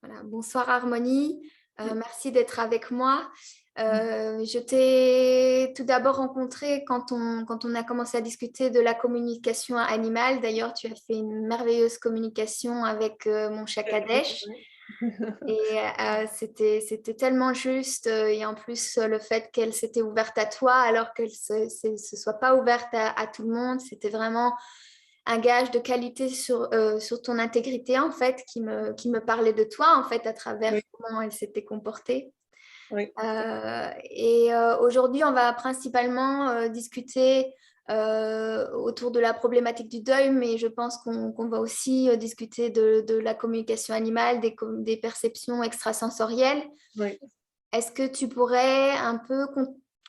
Voilà. Bonsoir Harmonie. Merci d'être avec moi. Mhm. Je t'ai tout d'abord rencontré quand on a commencé à discuter de la communication animale. D'ailleurs, tu as fait une merveilleuse communication avec mon chat Kadesh. Ouais. Et c'était tellement juste. Et en plus, le fait qu'elle s'était ouverte à toi alors qu'elle se soit pas ouverte à tout le monde, c'était vraiment un gage de qualité sur ton intégrité, en fait, qui me parlait de toi, en fait, à travers Oui, comment elle s'était comportée. oui, Aujourd'hui, on va principalement discuter autour de la problématique du deuil, mais je pense qu'on va aussi discuter de la communication animale, des perceptions extrasensorielles. oui. Est-ce que tu pourrais un peu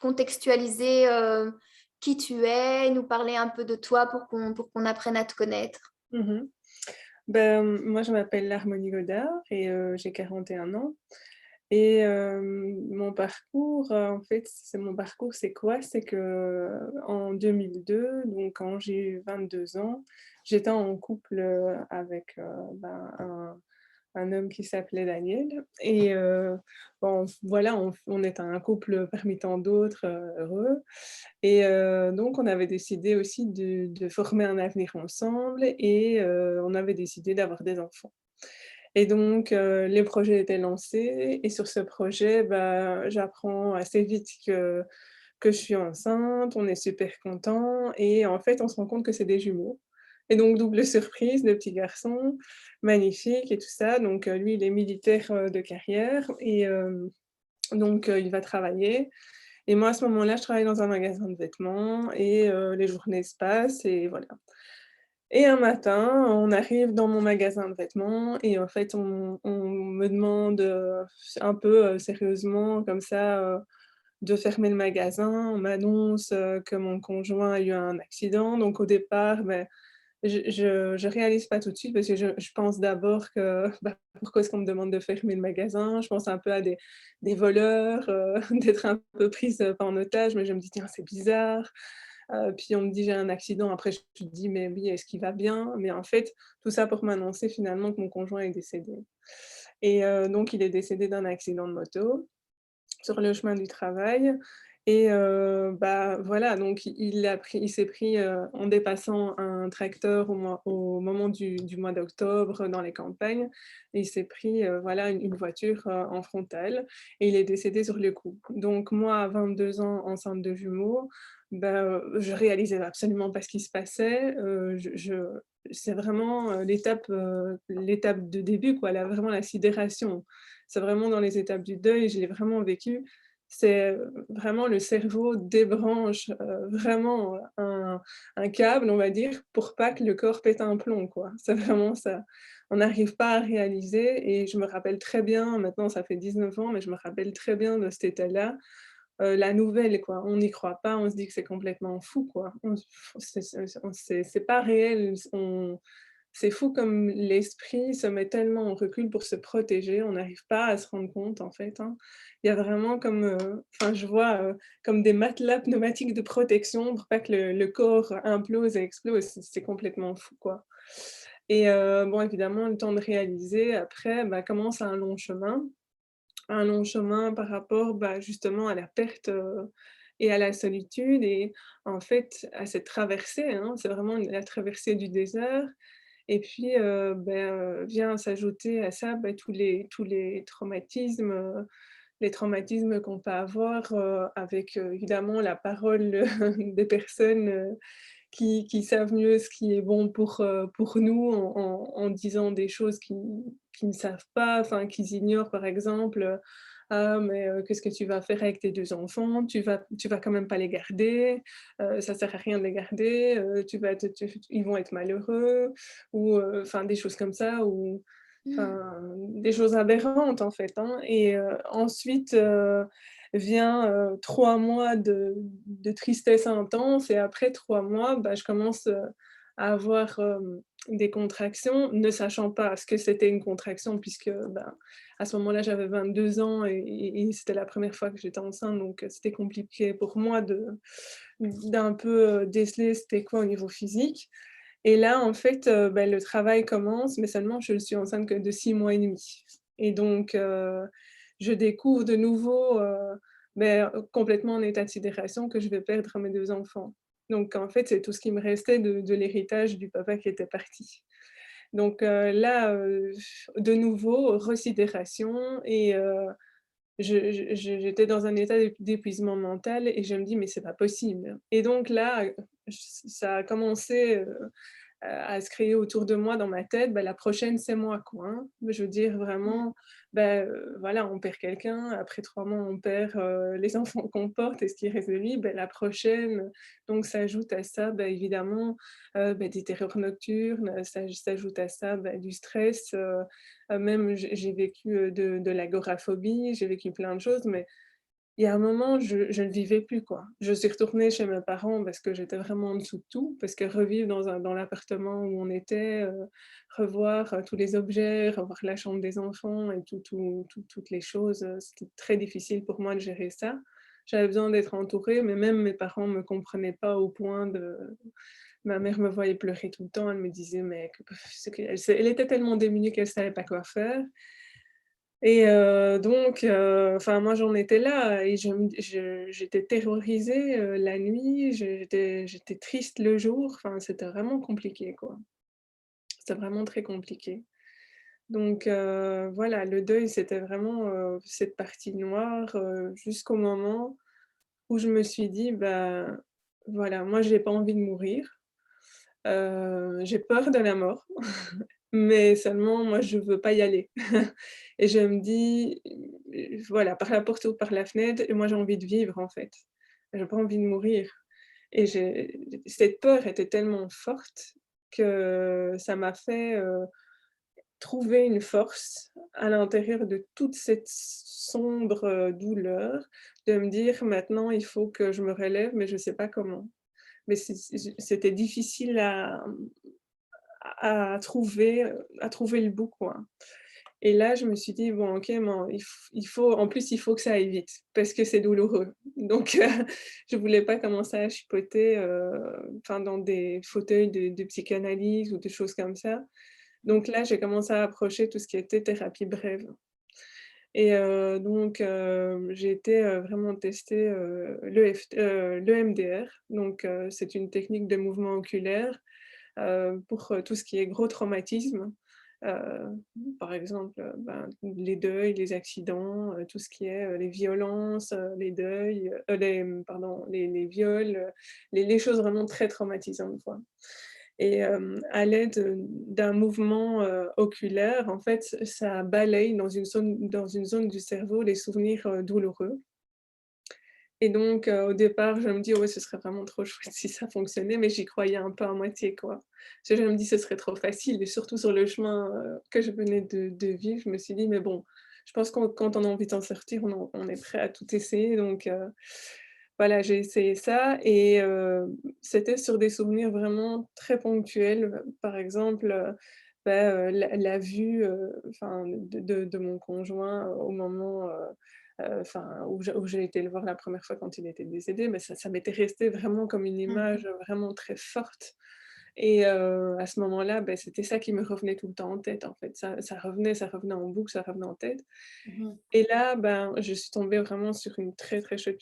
contextualiser qui tu es, nous parler un peu de toi pour qu'on apprenne à te connaître? Mhm. Ben, moi, je m'appelle Harmonie Godard et j'ai 41 ans. Et mon parcours, en fait, mon parcours, c'est quoi? C'est que en 2002, donc quand j'ai eu 22 ans, j'étais en couple avec ben, un homme qui s'appelait Daniel. Et bon, voilà, on est un couple parmi tant d'autres heureux. Et donc, on avait décidé aussi de former un avenir ensemble et on avait décidé d'avoir des enfants. Et donc, les projets étaient lancés et sur ce projet, bah, j'apprends assez vite que je suis enceinte, on est super contents et en fait, on se rend compte que c'est des jumeaux. Et donc double surprise, 2 petits garçons, magnifiques et tout ça. Donc, lui, il est militaire, de carrière et donc, il va travailler et moi, à ce moment-là, je travaille dans un magasin de vêtements et les journées se passent et voilà. Et un matin, on arrive dans mon magasin de vêtements et en fait, on me demande, un peu, sérieusement comme ça, de fermer le magasin. On m'annonce, que mon conjoint a eu un accident. Donc au départ, beh, je réalise pas tout de suite parce que je pense d'abord que, bah, pourquoi est-ce qu'on me demande de fermer le magasin? Je pense un peu à des voleurs, d'être un peu prise, pas en otage, mais je me dis: «Tiens, c'est bizarre». Puis on me dit: «J'ai un accident». Après je me dis: «Mais oui, est-ce qu'il va bien?» Mais en fait, tout ça pour m'annoncer finalement que mon conjoint est décédé. Et donc il est décédé d'un accident de moto sur le chemin du travail et bah, voilà, donc il s'est pris, en dépassant un tracteur au moment du mois d'octobre dans les campagnes et il s'est pris, voilà, une voiture, en frontale et il est décédé sur le coup. Donc moi, à 22 ans, enceinte de jumeaux, bah, je réalisais absolument pas ce qui se passait, c'est vraiment, l'étape de début, quoi, là, vraiment la sidération. C'est vraiment dans les étapes du deuil, je l'ai vraiment vécu. C'est, vraiment le cerveau débranche, vraiment, un câble, on va dire, pour pas que le corps pète un plomb, quoi. C'est vraiment ça. On n'arrive pas à réaliser et je me rappelle très bien, maintenant ça fait 19 ans, mais je me rappelle très bien de cet état-là. La nouvelle, quoi, on n'y croit pas, on se dit que c'est complètement fou, quoi. On s c'est pas réel, c'est fou comme l'esprit se met tellement en recul pour se protéger, on n'arrive pas à se rendre compte, en fait, hein. Il y a vraiment comme, enfin, je vois, comme des matelas pneumatiques de protection pour pas que le corps implose et explose, c'est complètement fou, quoi. Et bon, évidemment, le temps de réaliser après, bah, commence un long chemin par rapport, bah, justement à la perte, et à la solitude et en fait, à cette traversée, hein. C'est vraiment la traversée du désert et puis, vient s'ajouter à ça, bah, les traumatismes qu'on peut avoir, avec, évidemment la parole, des personnes, qui savent mieux ce qui est bon pour nous en disant des choses qu'ils ne savent pas, enfin qu'ils ignorent par exemple, «Ah mais qu'est-ce que tu vas faire avec tes 2 enfants? Tu vas quand même pas les garder, ça sert à rien de les garder, tu vas te tu ils vont être malheureux» ou enfin des choses comme ça ou Mm. enfin des choses aberrantes en fait, hein et ensuite, vient, 3 mois de tristesse intense et après 3 mois, bah, je commence, à avoir, des contractions, ne sachant pas ce que c'était une contraction puisque, ben, à ce moment-là, j'avais 22 ans et c'était la première fois que j'étais enceinte donc c'était compliqué pour moi d'un peu, déceler c'était quoi au niveau physique et là, en fait, bah, le travail commence mais seulement je ne suis enceinte que de 6 mois et demi. Et donc, je découvre de nouveau, complètement en état de sidération que je vais perdre mes 2 enfants. Donc en fait, c'est tout ce qui me restait de l'héritage du papa qui était parti. Donc, là, de nouveau, residération et j'étais dans un état d'épuisement mental et je me dis: «Mais c'est pas possible» et donc là, ça a commencé, à se créer autour de moi dans ma tête, bah, la prochaine c'est moi quoi, hein. Je veux dire Mmh. vraiment, bah, voilà, on perd quelqu'un, après 3 mois on perd, les enfants qu'on porte et ce qui reste de lui, bah, la prochaine, donc s'ajoute à ça, bah, évidemment, des terreurs nocturnes, s'ajoute à ça, bah, du stress, même j'ai vécu, de l'agoraphobie, j'ai vécu plein de choses, mais il y a un moment, je ne vivais plus, quoi. Je suis retournée chez mes parents parce que j'étais vraiment en dessous de tout, parce que revivre dans l'appartement où on était, revoir, tous les objets, revoir la chambre des enfants et toutes les choses, c'était très difficile pour moi de gérer ça. J'avais besoin d'être entourée, mais même mes parents me comprenaient pas au point de ma mère me voyait pleurer tout le temps, elle me disait: «Mais que ce que» elle était tellement démunie qu'elle savait pas quoi faire et donc enfin moi j'en étais là et j'étais terrorisée, la nuit, j'étais triste le jour, enfin c'était vraiment compliqué quoi. C'était vraiment très compliqué. Donc voilà, le deuil c'était vraiment, cette partie noire, jusqu'au moment où je me suis dit: «Bah, voilà, moi j'ai pas envie de mourir, j'ai peur de la mort, mais seulement moi je veux pas y aller». Et je me dis, voilà, par la porte ou par la fenêtre et moi j'ai envie de vivre en fait. J'ai pas envie de mourir et cette peur était tellement forte que ça m'a fait, trouver une force à l'intérieur de toute cette sombre, douleur, de me dire: «Maintenant il faut que je me relève, mais je sais pas comment». Mais c'était difficile à trouver le bout, quoi. Et là, je me suis dit: «Bon, OK, bon, il faut en plus, il faut que ça aille vite parce que c'est douloureux». Donc je voulais pas commencer à chipoter, enfin, dans des fauteuils de psychanalyse ou des choses comme ça. Donc là, j'ai commencé à approcher tout ce qui était thérapie brève et donc j'ai été, vraiment tester, l'EMDR. Donc c'est une technique de mouvement oculaire, pour, tout ce qui est gros traumatisme. Heu, Par exemple, les deuils, les accidents, tout ce qui est, les violences, les deuils, pardon, les viols, les choses vraiment très traumatisantes, quoi et à l'aide, d'un mouvement, oculaire, en fait, ça balaye dans une zone du cerveau les souvenirs, douloureux et donc au départ, je me dis: «Ouais, ce serait vraiment trop chouette si ça fonctionnait», mais j'y croyais un peu à moitié, quoi. Parce que je me dis: «Ce serait trop facile» et surtout sur le chemin, que je venais de vivre, je me suis dit: «Mais bon, je pense qu'on quand on a envie de s'en sortir, on est prêt à tout essayer», donc voilà, j'ai essayé ça et c'était sur des souvenirs vraiment très ponctuels. Par exemple, la vue, enfin de mon conjoint au moment, enfin où j'ai été le voir la première fois quand il était décédé, mais ça m'était resté vraiment comme une Mmh. image, vraiment très forte et à ce moment-là, c'était ça qui me revenait tout le temps en tête, en fait. Ça revenait en boucle, ça revenait en tête Mmh. et là, je suis tombée vraiment sur une très, très chouette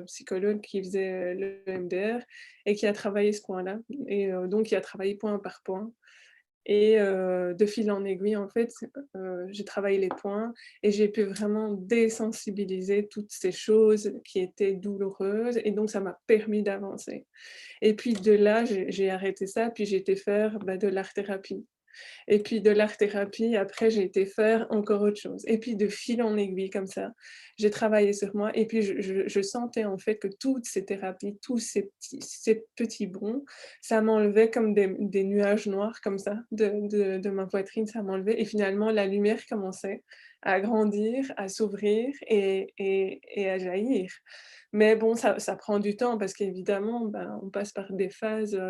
psychologue qui faisait, le MDR et qui a travaillé ce point-là et donc qui a travaillé point par point et de fil en aiguille, en fait, j'ai travaillé les points et j'ai pu vraiment désensibiliser toutes ces choses qui étaient douloureuses et donc ça m'a permis d'avancer et puis de là, j'ai arrêté ça, puis j'ai été faire, de l'art-thérapie. Et puis de l'art-thérapie, après j'ai été faire encore autre chose. Et puis de fil en aiguille comme ça, j'ai travaillé sur moi et puis je sentais en fait que toutes ces thérapies, tous ces petits bons, ça m'enlevait comme des nuages noirs comme ça de ma poitrine, ça m'enlevait et finalement la lumière commençait à grandir, à s'ouvrir et à jaillir. Mais bon, ça prend du temps parce qu'évidemment, on passe par des phases,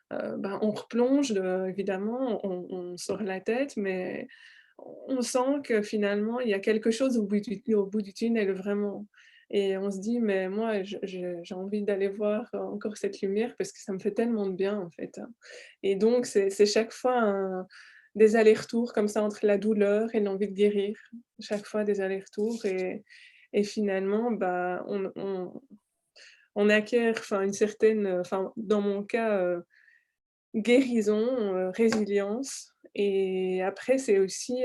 on replonge, évidemment, on sort la tête, mais on sent que finalement, il y a quelque chose au bout du tunnel, vraiment et on se dit: «Mais moi, j'ai envie d'aller voir encore cette lumière parce que ça me fait tellement de bien, en fait», hein et donc c'est chaque fois des allers-retours comme ça entre la douleur et l'envie de guérir. Chaque fois des allers-retours et finalement, bah, on acquiert, enfin, une certaine, enfin, dans mon cas, guérison, résilience et après c'est aussi,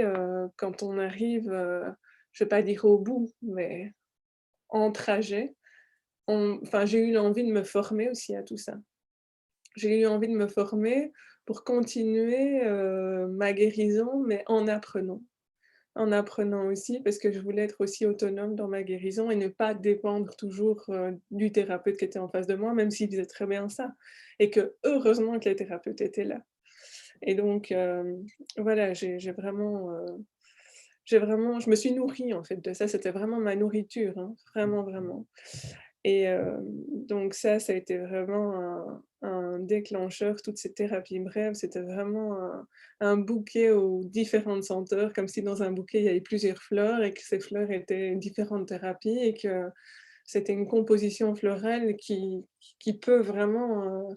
quand on arrive, je vais pas dire au bout, mais en trajet, enfin, j'ai eu l'envie de me former aussi à tout ça. J'ai eu envie de me former pour continuer, ma guérison, mais en apprenant. En apprenant aussi parce que je voulais être aussi autonome dans ma guérison et ne pas dépendre toujours, du thérapeute qui était en face de moi, même s'il faisait très bien ça et que heureusement que les thérapeutes étaient là et donc voilà, j'ai vraiment je me suis nourrie en fait de ça, c'était vraiment ma nourriture, hein, vraiment, vraiment. Et donc ça a été vraiment un déclencheur, toutes ces thérapies brèves, c'était vraiment un bouquet aux différentes senteurs, comme si dans un bouquet, il y avait plusieurs fleurs et que ces fleurs étaient différentes thérapies et que c'était une composition florale qui peut vraiment,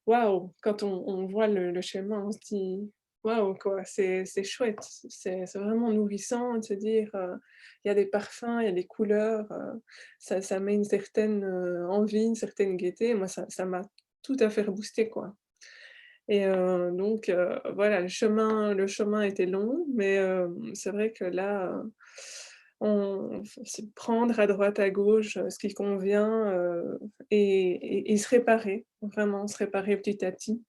waouh! Quand on voit le schéma, on se dit: «Waouh, quoi!» C'est chouette, c'est vraiment nourrissant de se dire, il y a des parfums, il y a des couleurs, ça met une certaine, envie, une certaine gaieté. Moi, ça m'a tout à fait reboosté, quoi et donc voilà, le chemin était long, mais c'est vrai que là, on c'est prendre à droite, à gauche, ce qui convient, et se réparer, vraiment se réparer petit à petit,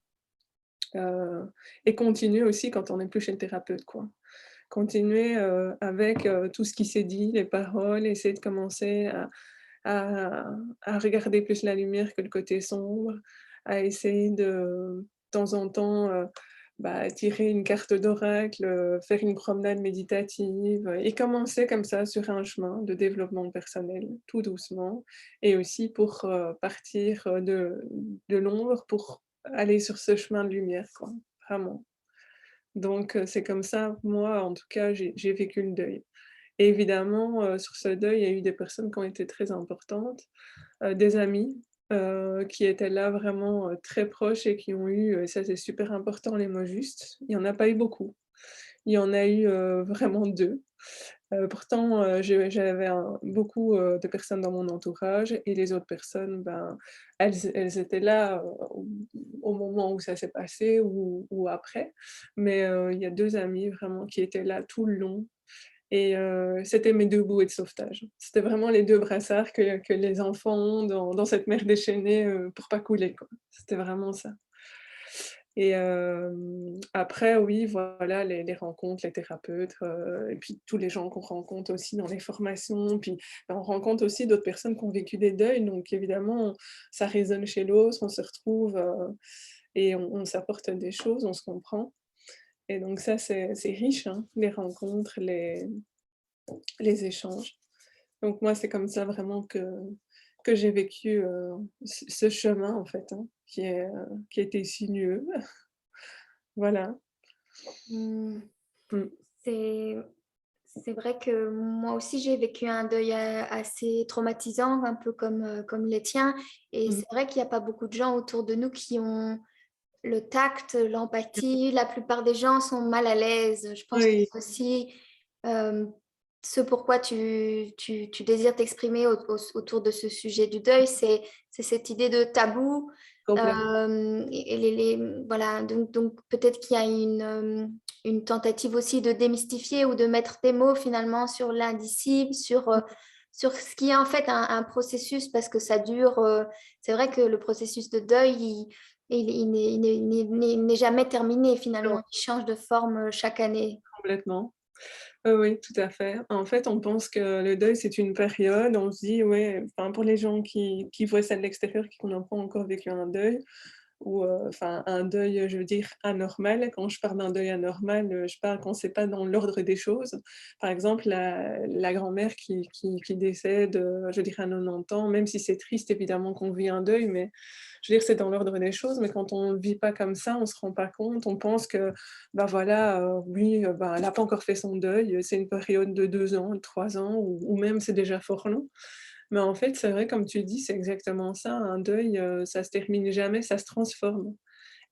et continuer aussi quand on n'est plus chez le thérapeute, quoi. Continuer, avec, tout ce qui s'est dit, les paroles, essayer de commencer à à regarder plus la lumière que le côté sombre, à essayer de temps en temps, bah, tirer une carte d'oracle, faire une promenade méditative, et commencer comme ça sur un chemin de développement personnel, tout doucement et aussi pour, partir, de l'ombre pour aller sur ce chemin de lumière, quoi, vraiment. Donc c'est comme ça, moi, en tout cas, j'ai vécu le deuil. Et évidemment, sur ce deuil, il y a eu des personnes qui ont été très importantes, des amis, qui étaient là vraiment, très proches et qui ont eu, ça c'est super important, les mots justes. Il y en a pas eu beaucoup. Il y en a eu, vraiment 2. Pourtant, j'avais beaucoup, de personnes dans mon entourage et les autres personnes, ben, elles étaient là, au moment où ça s'est passé ou après. Mais, il y a 2 amis vraiment qui étaient là tout le long et c'était mes 2 bouées de sauvetage. C'était vraiment les 2 brassards que les enfants ont dans cette mer déchaînée, pour pas couler, quoi. C'était vraiment ça. Et après oui, voilà, les rencontres, les thérapeutes, et puis tous les gens qu'on rencontre aussi dans les formations, puis on rencontre aussi d'autres personnes qui ont vécu des deuils, donc évidemment, ça résonne chez l'autre, on se retrouve, et on s'apporte des choses, on se comprend et donc ça, c'est riche, hein, les rencontres, les échanges. Donc moi, c'est comme ça vraiment que j'ai vécu, ce chemin en fait, hein, qui a été sinueux. Voilà. Mmh. Mmh. C'est c'est vrai que moi aussi j'ai vécu un deuil assez traumatisant, un peu comme les tiens. Et Mmh. c'est vrai qu'il n'y a pas beaucoup de gens autour de nous qui ont le tact, l'empathie. La plupart des gens sont mal à l'aise. Je pense que Oui, c'est aussi euh, ce pourquoi tu désires t'exprimer autour de ce sujet du deuil, c'est cette idée de tabou. complètement, Et voilà, donc peut-être qu'il y a une tentative aussi de démystifier ou de mettre des mots finalement sur l'indicible, sur ce qui est en fait un processus parce que ça dure. C'est vrai que le processus de deuil, il n'est jamais terminé non, finalement. Il change de forme chaque année. complètement. Oui, oui, tout à fait. En fait, on pense que le deuil, c'est une période, on se dit, ouais, enfin, pour les gens qui voient ça de l'extérieur, qui n'ont pas encore vécu un deuil ou enfin, un deuil, je veux dire, anormal. Quand je parle d'un deuil anormal, je parle quand c'est pas dans l'ordre des choses. Par exemple, la grand-mère qui décède, je veux dire, à 90 ans, même si c'est triste évidemment qu'on vit un deuil, mais je veux dire, c'est dans l'ordre des choses, mais quand on ne vit pas comme ça, on se rend pas compte, on pense que, bah, voilà, oui, bah, elle a pas encore fait son deuil, c'est une période de 2 ans, de 3 ans ou même c'est déjà fort long. Mais en fait, c'est vrai comme tu dis, c'est exactement ça, un deuil, ça se termine jamais, ça se transforme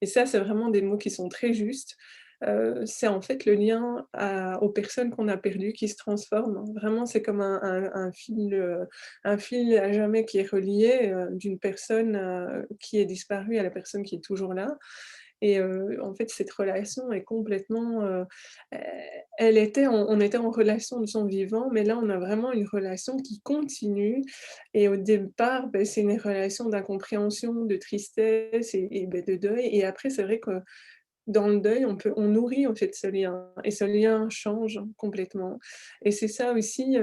et ça, c'est vraiment des mots qui sont très justes. c'est en fait le lien aux personnes qu'on a perdues qui se transforme. Vraiment, c'est comme un fil à jamais qui est relié, d'une personne, qui est disparue à la personne qui est toujours là et en fait, cette relation est complètement, e on était en relation de son vivant, mais là, on a vraiment une relation qui continue et au départ, c'est une relation d'incompréhension, de tristesse et de deuil et après, c'est vrai que dans le deuil, on nourrit en fait ce lien et ce lien change complètement et c'est ça aussi,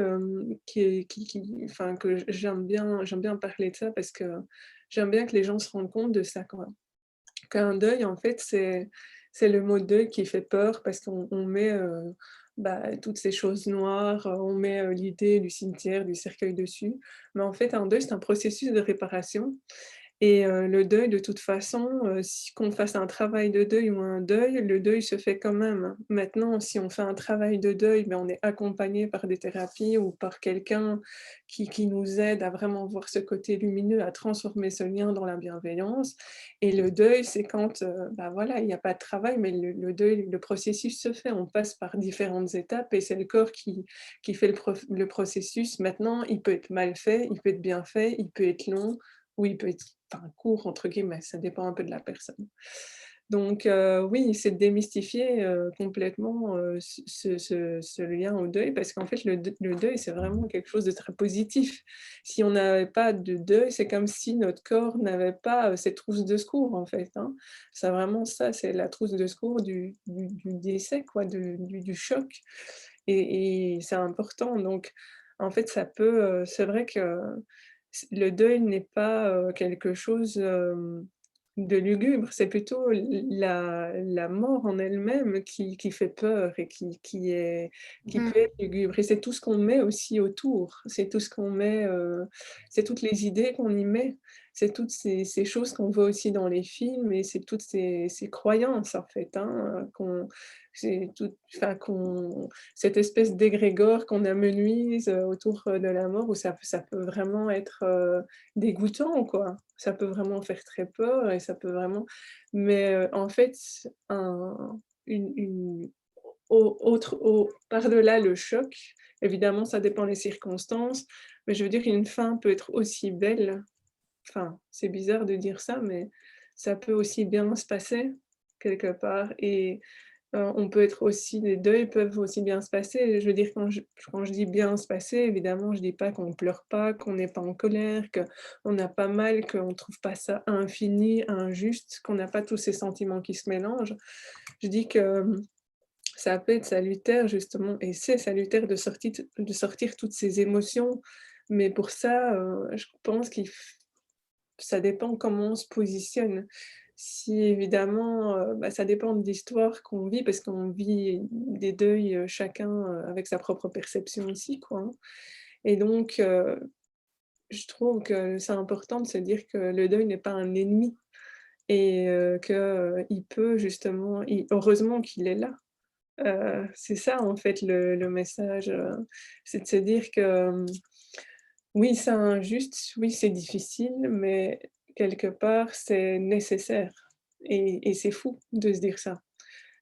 qui est qui enfin que j'aime bien parler de ça parce que j'aime bien que les gens se rendent compte de ça, quoi. Qu'un deuil en fait, c'est le mot deuil qui fait peur parce qu'on met, toutes ces choses noires, on met, l'idée du cimetière, du cercueil dessus. Mais en fait, un deuil, c'est un processus de réparation et le deuil de toute façon, si qu'on fasse un travail de deuil ou un deuil, le deuil se fait quand même. Maintenant, si on fait un travail de deuil, on est accompagné par des thérapies ou par quelqu'un qui nous aide à vraiment voir ce côté lumineux, à transformer ce lien dans la bienveillance et le deuil, c'est quand, voilà, il y a pas de travail, mais le deuil, le processus se fait. On passe par différentes étapes et c'est le corps qui fait le processus. Maintenant, il peut être mal fait, il peut être bien fait, il peut être long ou il peut être enfin «court» entre guillemets, ça dépend un peu de la personne. Donc oui, c'est de démystifier, complètement, ce lien au deuil parce qu'en fait le deuil, c'est vraiment quelque chose de très positif. Si on n'avait pas de deuil, c'est comme si notre corps n'avait pas, cette trousse de secours en fait, hein. C'est vraiment ça, c'est la trousse de secours du décès quoi, du choc et c'est important donc en fait ça peut, c'est vrai que le deuil n'est pas, quelque chose, de lugubre, c'est plutôt la mort en elle-même qui fait peur et qui peut Mmh. être lugubre et c'est tout ce qu'on met aussi autour. C'est tout ce qu'on met, c'est toutes les idées qu'on y met. C'est toutes ces choses qu'on voit aussi dans les films et c'est toutes ces croyances en fait, hein, qu'on c'est tout enfin qu'on cette espèce d'égrégore qu'on amenuise, autour, de la mort où ça peut vraiment être, dégoûtant, quoi. Ça peut vraiment faire très peur et ça peut vraiment mais en fait, un une au par-delà le choc, évidemment, ça dépend des circonstances, mais je veux dire une fin peut être aussi belle, enfin, c'est bizarre de dire ça, mais ça peut aussi bien se passer quelque part et on peut être aussi les deuils peuvent aussi bien se passer. Je veux dire quand je dis bien se passer, évidemment, je dis pas qu'on pleure pas, qu'on n'est pas en colère, qu'on n'a pas mal, qu'on trouve pas ça infini, injuste, qu'on n'a pas tous ces sentiments qui se mélangent. Je dis que, ça peut être salutaire justement et c'est salutaire de sortir toutes ces émotions, mais pour ça, je pense ça dépend comment on se positionne. Si évidemment, ça dépend de l'histoire qu'on vit parce qu'on vit des deuils, chacun, avec sa propre perception aussi quoi, hein et donc je trouve que c'est important de se dire que le deuil n'est pas un ennemi et il peut justement heureusement qu'il est là. C'est ça en fait le message, c'est de se dire que, oui, c'est injuste, oui, c'est difficile, mais quelque part, c'est nécessaire et c'est fou de se dire ça.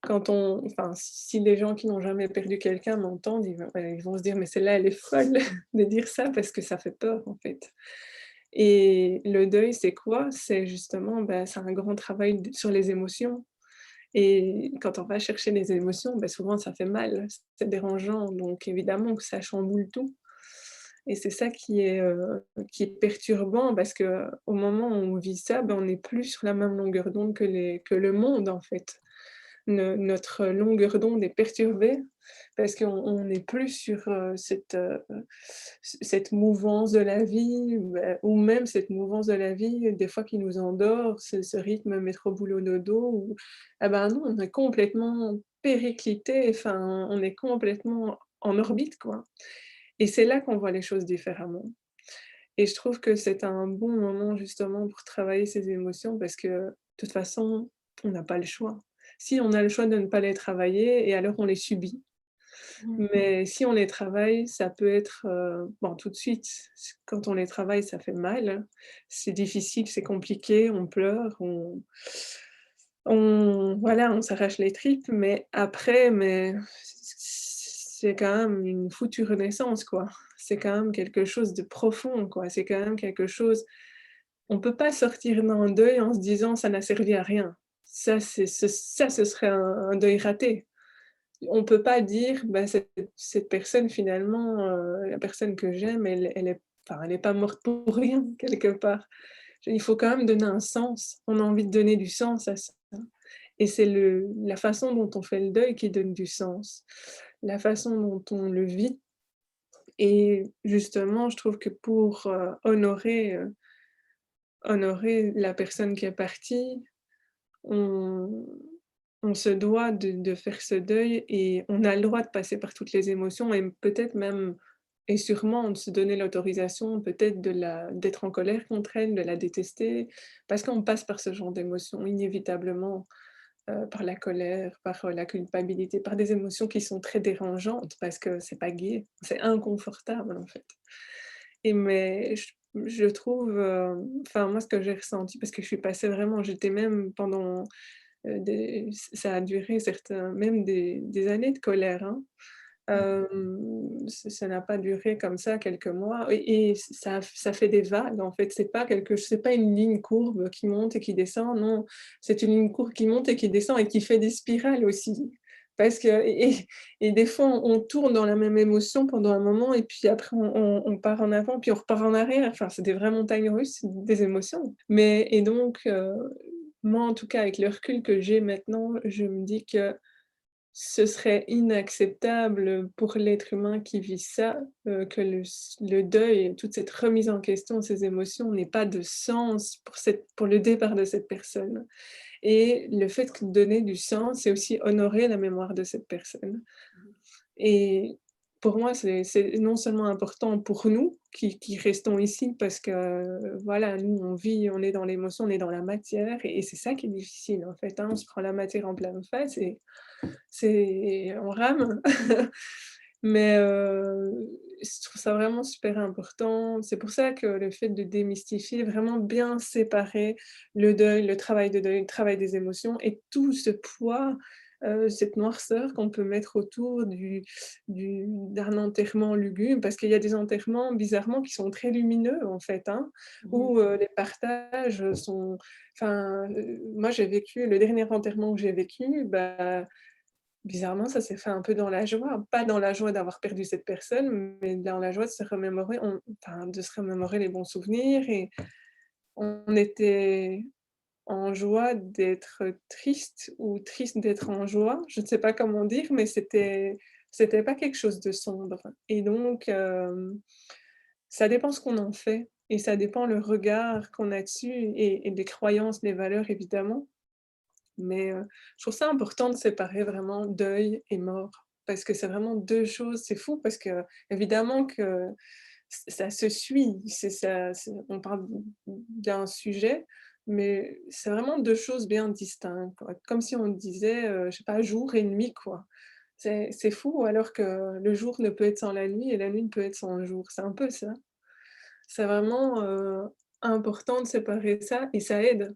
Quand on enfin, si les gens qui n'ont jamais perdu quelqu'un m'entendent, ils vont se dire: «Mais celle-là, elle est folle de dire ça», parce que ça fait peur, en fait et le deuil, c'est quoi? C'est justement, c'est un grand travail sur les émotions et quand on va chercher les émotions, souvent ça fait mal, c'est dérangeant, donc évidemment que ça chamboule tout. Et c'est ça qui est perturbant parce qu'au moment où on vit ça, on n'est plus sur la même longueur d'onde que le monde, en fait. Notre longueur d'onde est perturbée parce qu'on n'est plus sur, cette mouvance de la vie, ou même cette mouvance de la vie, des fois qui nous endort, ce rythme métro boulot dodo où ah non, on est complètement périclité, enfin, on est complètement en orbite, quoi. Et c'est là qu'on voit les choses différemment. Et je trouve que c'est un bon moment justement pour travailler ses émotions parce que, de toute façon, on n'a pas le choix. Si on a le choix de ne pas les travailler et alors on les subit. Mmh. Mais si on les travaille, ça peut être, bon tout de suite, quand on les travaille, ça fait mal, c'est difficile, c'est compliqué, on pleure, on s'arrache les tripes, mais après, mais c'est quand même une foutue renaissance, quoi. C'est quand même quelque chose de profond, quoi. C'est quand même quelque chose on peut pas sortir d'un deuil en se disant: «Ça n'a servi à rien». Ce serait un deuil raté. On peut pas dire: «Bah, cette personne finalement, la personne que j'aime, elle est enfin, elle est pas morte pour rien quelque part». Il faut quand même donner un sens. On a envie de donner du sens à ça et c'est la façon dont on fait le deuil qui donne du sens, la façon dont on le vit et justement, je trouve que pour, honorer la personne qui est partie, on on se doit de faire ce deuil et on a le droit de passer par toutes les émotions et peut-être même et sûrement de se donner l'autorisation peut-être d'être en colère contre elle, de la détester, parce qu'on passe par ce genre d'émotions inévitablement, par la colère, par, la culpabilité, par des émotions qui sont très dérangeantes parce que c'est pas gai, c'est inconfortable en fait. Mais je trouve, enfin moi ce que j'ai ressenti parce que je suis passée vraiment j'étais même pendant, des ça a duré certains même des années de colère, hein. Ça n'a pas duré comme ça quelques mois et ça fait des vagues en fait. C'est pas une ligne courbe qui monte et qui descend, non. C'est une ligne courbe qui monte et qui descend et qui fait des spirales aussi. Parce que et des fois on tourne dans la même émotion pendant un moment et puis après on part en avant, puis on repart en arrière. Enfin, c'est des vraies montagnes russes des émotions. Mais et donc, moi en tout cas avec le recul que j'ai maintenant, je me dis que ce serait inacceptable pour l'être humain qui vit ça, que le deuil, toute cette remise en question de ses émotions n'ait pas de sens pour le départ de cette personne et le fait que donner du sens, c'est aussi honorer la mémoire de cette personne et pour moi, c'est non seulement important pour nous qui restons ici parce que, voilà, nous on vit, on est dans l'émotion, on est dans la matière et c'est ça qui est difficile en fait, hein. On se prend la matière en pleine face et c'est on rame. Mais je trouve ça vraiment super important. C'est pour ça que le fait de démystifier, vraiment bien séparer le deuil, le travail de deuil, le travail des émotions et tout ce poids, cette noirceur qu'on peut mettre autour d'un enterrement lugubre. Parce qu'il y a des enterrements, bizarrement, qui sont très lumineux, en fait, hein, Mmh. où, les partages sont enfin, moi j'ai vécu le dernier enterrement que j'ai vécu, bah bizarrement, ça s'est fait un peu dans la joie, pas dans la joie d'avoir perdu cette personne, mais dans la joie de se remémorer de se remémorer les bons souvenirs et on était en joie d'être triste ou triste d'être en joie. Je ne sais pas comment dire, mais c'était pas quelque chose de sombre et donc ça dépend ce qu'on en fait et ça dépend le regard qu'on a dessus et des croyances, des valeurs évidemment. Mais, je trouve ça important de séparer vraiment deuil et mort, parce que c'est vraiment 2 choses c'est fou parce que évidemment que ça se suit, c'est on parle d'un sujet, mais c'est vraiment 2 choses bien distinctes, quoi. Comme si on disait, je sais pas, jour et nuit, quoi. C'est fou alors que le jour ne peut être sans la nuit et la nuit ne peut être sans le jour. C'est un peu ça. C'est vraiment, important de séparer ça et ça aide.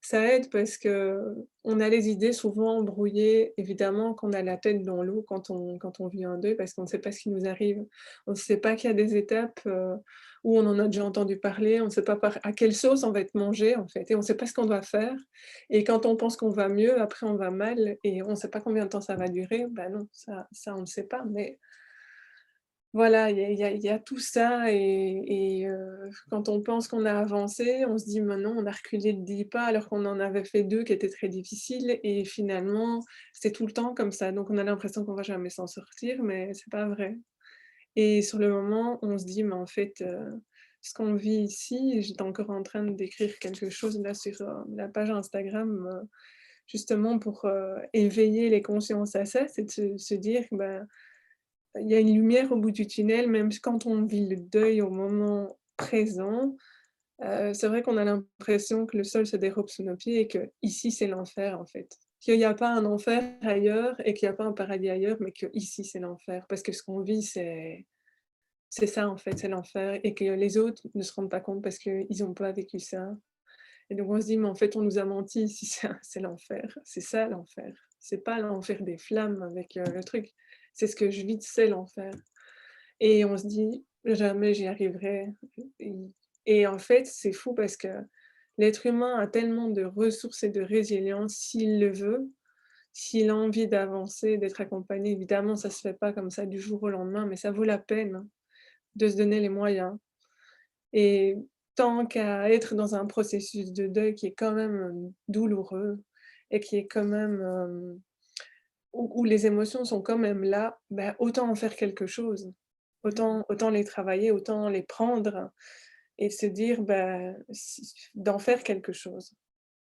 Ça aide parce qu'on a les idées souvent brouillées, évidemment qu'on a la tête dans l'eau quand on vit un deuil parce qu'on ne sait pas ce qui nous arrive. On ne sait pas qu'il y a des étapes, où on en a déjà entendu parler, on ne sait pas par à quelle sauce on va être mangé en fait et on ne sait pas ce qu'on doit faire et quand on pense qu'on va mieux, après on va mal et on ne sait pas combien de temps ça va durer. Ben non, ça on ne sait pas mais voilà, il y a tout ça et quand on pense qu'on a avancé, on se dit: «Mais non, on a reculé de 10 pas alors qu'on en avait fait 2 qui étaient très difficiles» et finalement, c'est tout le temps comme ça. Donc on a l'impression qu'on va jamais s'en sortir, mais c'est pas vrai et sur le moment, on se dit: «Mais en fait, ce qu'on vit ici» j'étais encore en train d'écrire quelque chose là sur, la page Instagram, justement pour, éveiller les consciences à ça, c'est de se dire: «Ben, il y a une lumière au bout du tunnel, même quand on vit le deuil au moment présent, c'est vrai qu'on a l'impression que le sol se dérobe sous nos pieds et qu'ici c'est l'enfer en fait. Qu'il y a pas un enfer ailleurs et qu'il y a pas un paradis ailleurs, mais qu'ici c'est l'enfer. Parce que ce qu'on vit, c'est ça en fait, c'est l'enfer et que les autres ne se rendent pas compte parce qu'ils ont pas vécu ça Et donc on se dit: «Mais en fait, on nous a menti, si c'est l'enfer, c'est ça l'enfer. C'est pas l'enfer des flammes avec, le truc, c'est ce que je vis, c'est l'enfer». Et on se dit: «Jamais j'y arriverai». Et et en fait, c'est fou parce que l'être humain a tellement de ressources et de résilience s'il le veut, s'il a envie d'avancer, d'être accompagné. Évidemment, ça se fait pas comme ça du jour au lendemain, mais ça vaut la peine, hein, de se donner les moyens. Et tant qu'à être dans un processus de deuil qui est quand même, douloureux et qui est quand même, où les émotions sont quand même là, bah, autant en faire quelque chose. Autant les travailler, autant les prendre et se dire, bah, si d'en faire quelque chose.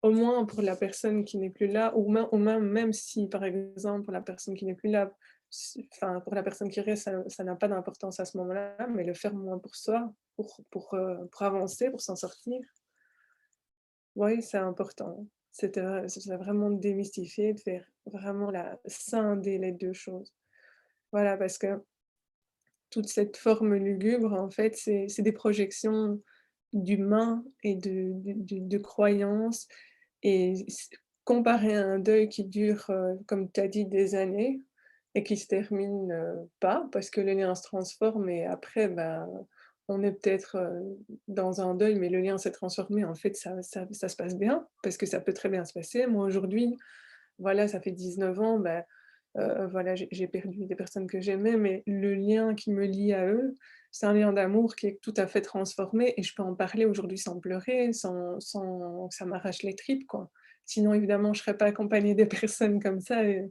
Au moins pour la personne qui n'est plus là ou même si, par exemple, pour la personne qui n'est plus là, enfin, pour la personne qui reste, ça n'a pas d'importance à ce moment-là, mais le faire au moins pour soi, pour avancer, pour s'en sortir. Oui, c'est important. C'est vraiment de démystifier, de faire vraiment la scinder les 2 choses. Voilà, parce que toute cette forme lugubre, en fait, c'est des projections d'humains et de croyances et comparé à un deuil qui dure, comme tu as dit, des années et qui se termine, pas parce que le lien se transforme et après, bah, on est peut-être, dans un deuil, mais le lien s'est transformé. En fait, ça se passe bien parce que ça peut très bien se passer. Moi, aujourd'hui, voilà, ça fait 19 ans, bah, voilà, j'ai perdu des personnes que j'aimais, mais le lien qui me lie à eux, c'est un lien d'amour qui est tout à fait transformé et je peux en parler aujourd'hui sans pleurer, sans que ça m'arrache les tripes, quoi. Sinon, évidemment, je serais pas accompagnée des personnes comme ça et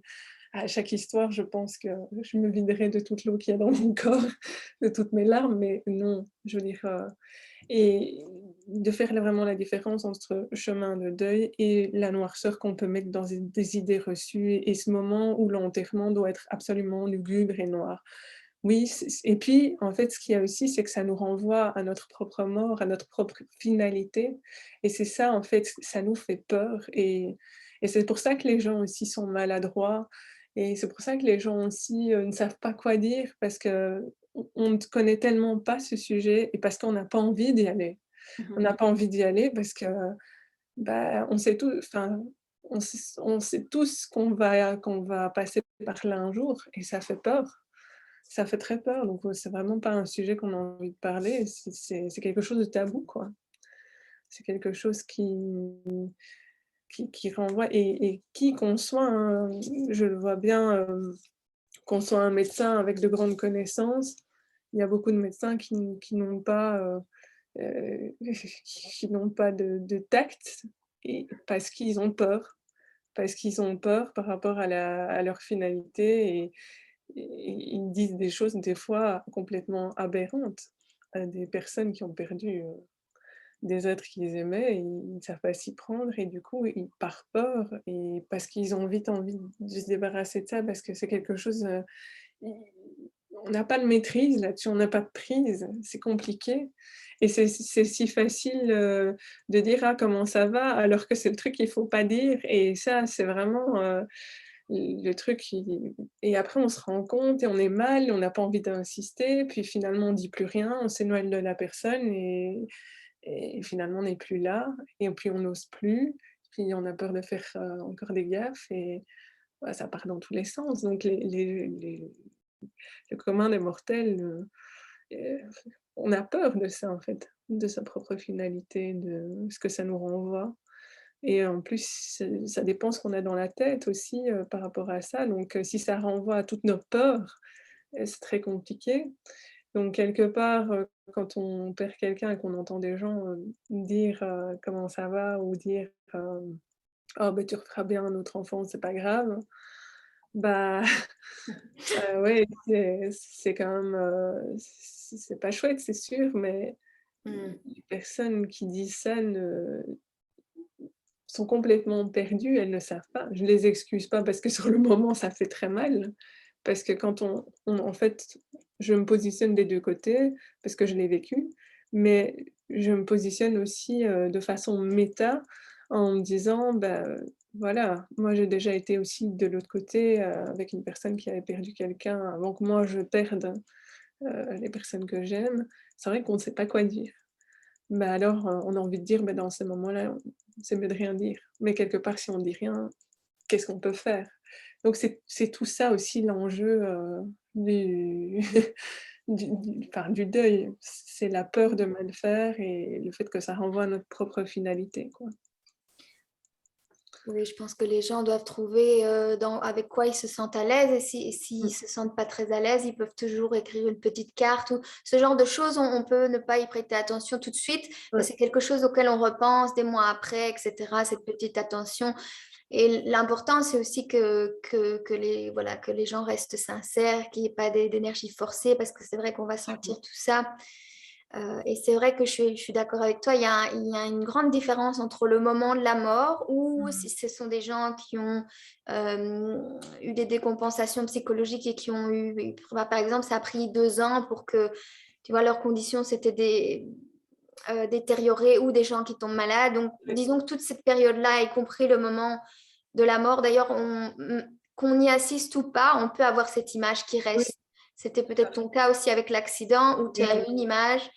à chaque histoire, je pense que je me viderais de toute l'eau qu'il y a dans mon corps, de toutes mes larmes, mais non, je veux dire, et de faire vraiment la différence entre chemin de deuil et la noirceur qu'on peut mettre dans des idées reçues et ce moment où l'enterrement doit être absolument lugubre et noir. Oui, et puis, en fait, ce qu'il y a aussi, c'est que ça nous renvoie à notre propre mort, à notre propre finalité et c'est ça, en fait, ça nous fait peur et c'est pour ça que les gens aussi sont maladroits et c'est pour ça que les gens aussi, ne savent pas quoi dire parce qu'on ne connaît tellement pas ce sujet et parce qu'on n'a pas envie d'y aller. On Mmh. n'a pas envie d'y aller parce que, bah, on sait tout enfin, on sait tous qu'on va passer par là un jour et ça fait peur. Ça fait très peur, donc c'est vraiment pas un sujet qu'on a envie de parler, c'est quelque chose de tabou, quoi. C'est quelque chose qui renvoie et qui qu'on soit, hein, je le vois bien, qu'on soit un médecin avec de grandes connaissances, il y a beaucoup de médecins qui n'ont pas, qui n'ont pas de tact et parce qu'ils ont peur. Parce qu'ils ont peur par rapport à leur finalité et ils disent des choses des fois complètement aberrantes à des personnes qui ont perdu, des êtres qu'ils aimaient et ils ne savent pas s'y prendre et du coup, ils par peur et parce qu'ils ont vite envie de se débarrasser de ça parce que c'est quelque chose, i on n'a pas de maîtrise là-dessus, on n'a pas de prise, c'est compliqué et c'est si facile, de dire: «Ah comment ça va?» alors que c'est le truc qu'il faut pas dire et ça, c'est vraiment, le truc qui et après on se rend compte et on est mal, on n'a pas envie d'insister, puis finalement on dit plus rien, on s'éloigne de la personne et finalement on n'est plus là et puis on n'ose plus, puis on a peur de faire, encore des gaffes et ouais, ça part dans tous les sens donc le commun des mortels, heu, on a peur de ça en fait, de sa propre finalité, de ce que ça nous renvoie. Et en plus, ça dépend ce qu'on a dans la tête aussi, par rapport à ça, donc si ça renvoie à toutes nos peurs, c'est très compliqué. Donc quelque part, quand on perd quelqu'un et qu'on entend des gens, dire, «Comment ça va?» ou dire, «Oh ben tu referas bien un autre enfant, c'est pas grave», bah, ouais, c'est quand même, c'est pas chouette, c'est sûr, mais Mmh. les personnes qui disent ça ne sont complètement perdues, elles ne savent pas. Je les excuse pas parce que sur le moment, ça fait très mal, parce que quand on en fait, je me positionne des 2 côtés parce que je l'ai vécu, mais je me positionne aussi, de façon méta en me disant: «Bah, voilà, moi j'ai déjà été aussi de l'autre côté, avec une personne qui avait perdu quelqu'un avant que moi je perde, les personnes que j'aime». C'est vrai qu'on ne sait pas quoi dire. bah, alors, on a envie de dire, bah, dans ces moments-là, c'est mieux de rien dire. Mais quelque part, si on dit rien, qu'est-ce qu'on peut faire? Donc c'est tout ça aussi l'enjeu, du du deuil. C'est la peur de mal faire et le fait que ça renvoie à notre propre finalité, quoi. Oui, je pense que les gens doivent trouver avec quoi ils se sentent à l'aise et s'ils Mmh, se sentent pas très à l'aise, ils peuvent toujours écrire une petite carte ou ce genre de choses. On peut ne pas y prêter attention tout de suite, mais ouais, c'est quelque chose auquel on repense des mois après, etc. Cette petite attention. Et l'important, c'est aussi voilà, que les gens restent sincères, qu'il n'y ait pas d'énergie forcée, parce que c'est vrai qu'on va sentir tout ça. Et c'est vrai que je suis d'accord avec toi, il y a une grande différence entre le moment de la mort, ou si mmh, ce sont des gens qui ont eu des décompensations psychologiques et qui ont eu, bah, par exemple, ça a pris 2 ans pour que, tu vois, leurs conditions s'étaient détériorées, ou des gens qui tombent malades. Donc, ouais, disons que toute cette période-là, y compris le moment de la mort, d'ailleurs, qu'on y assiste ou pas, on peut avoir cette image qui oui, reste. C'était tout à peut-être ton cas aussi avec l'accident, où tu as fait. une image,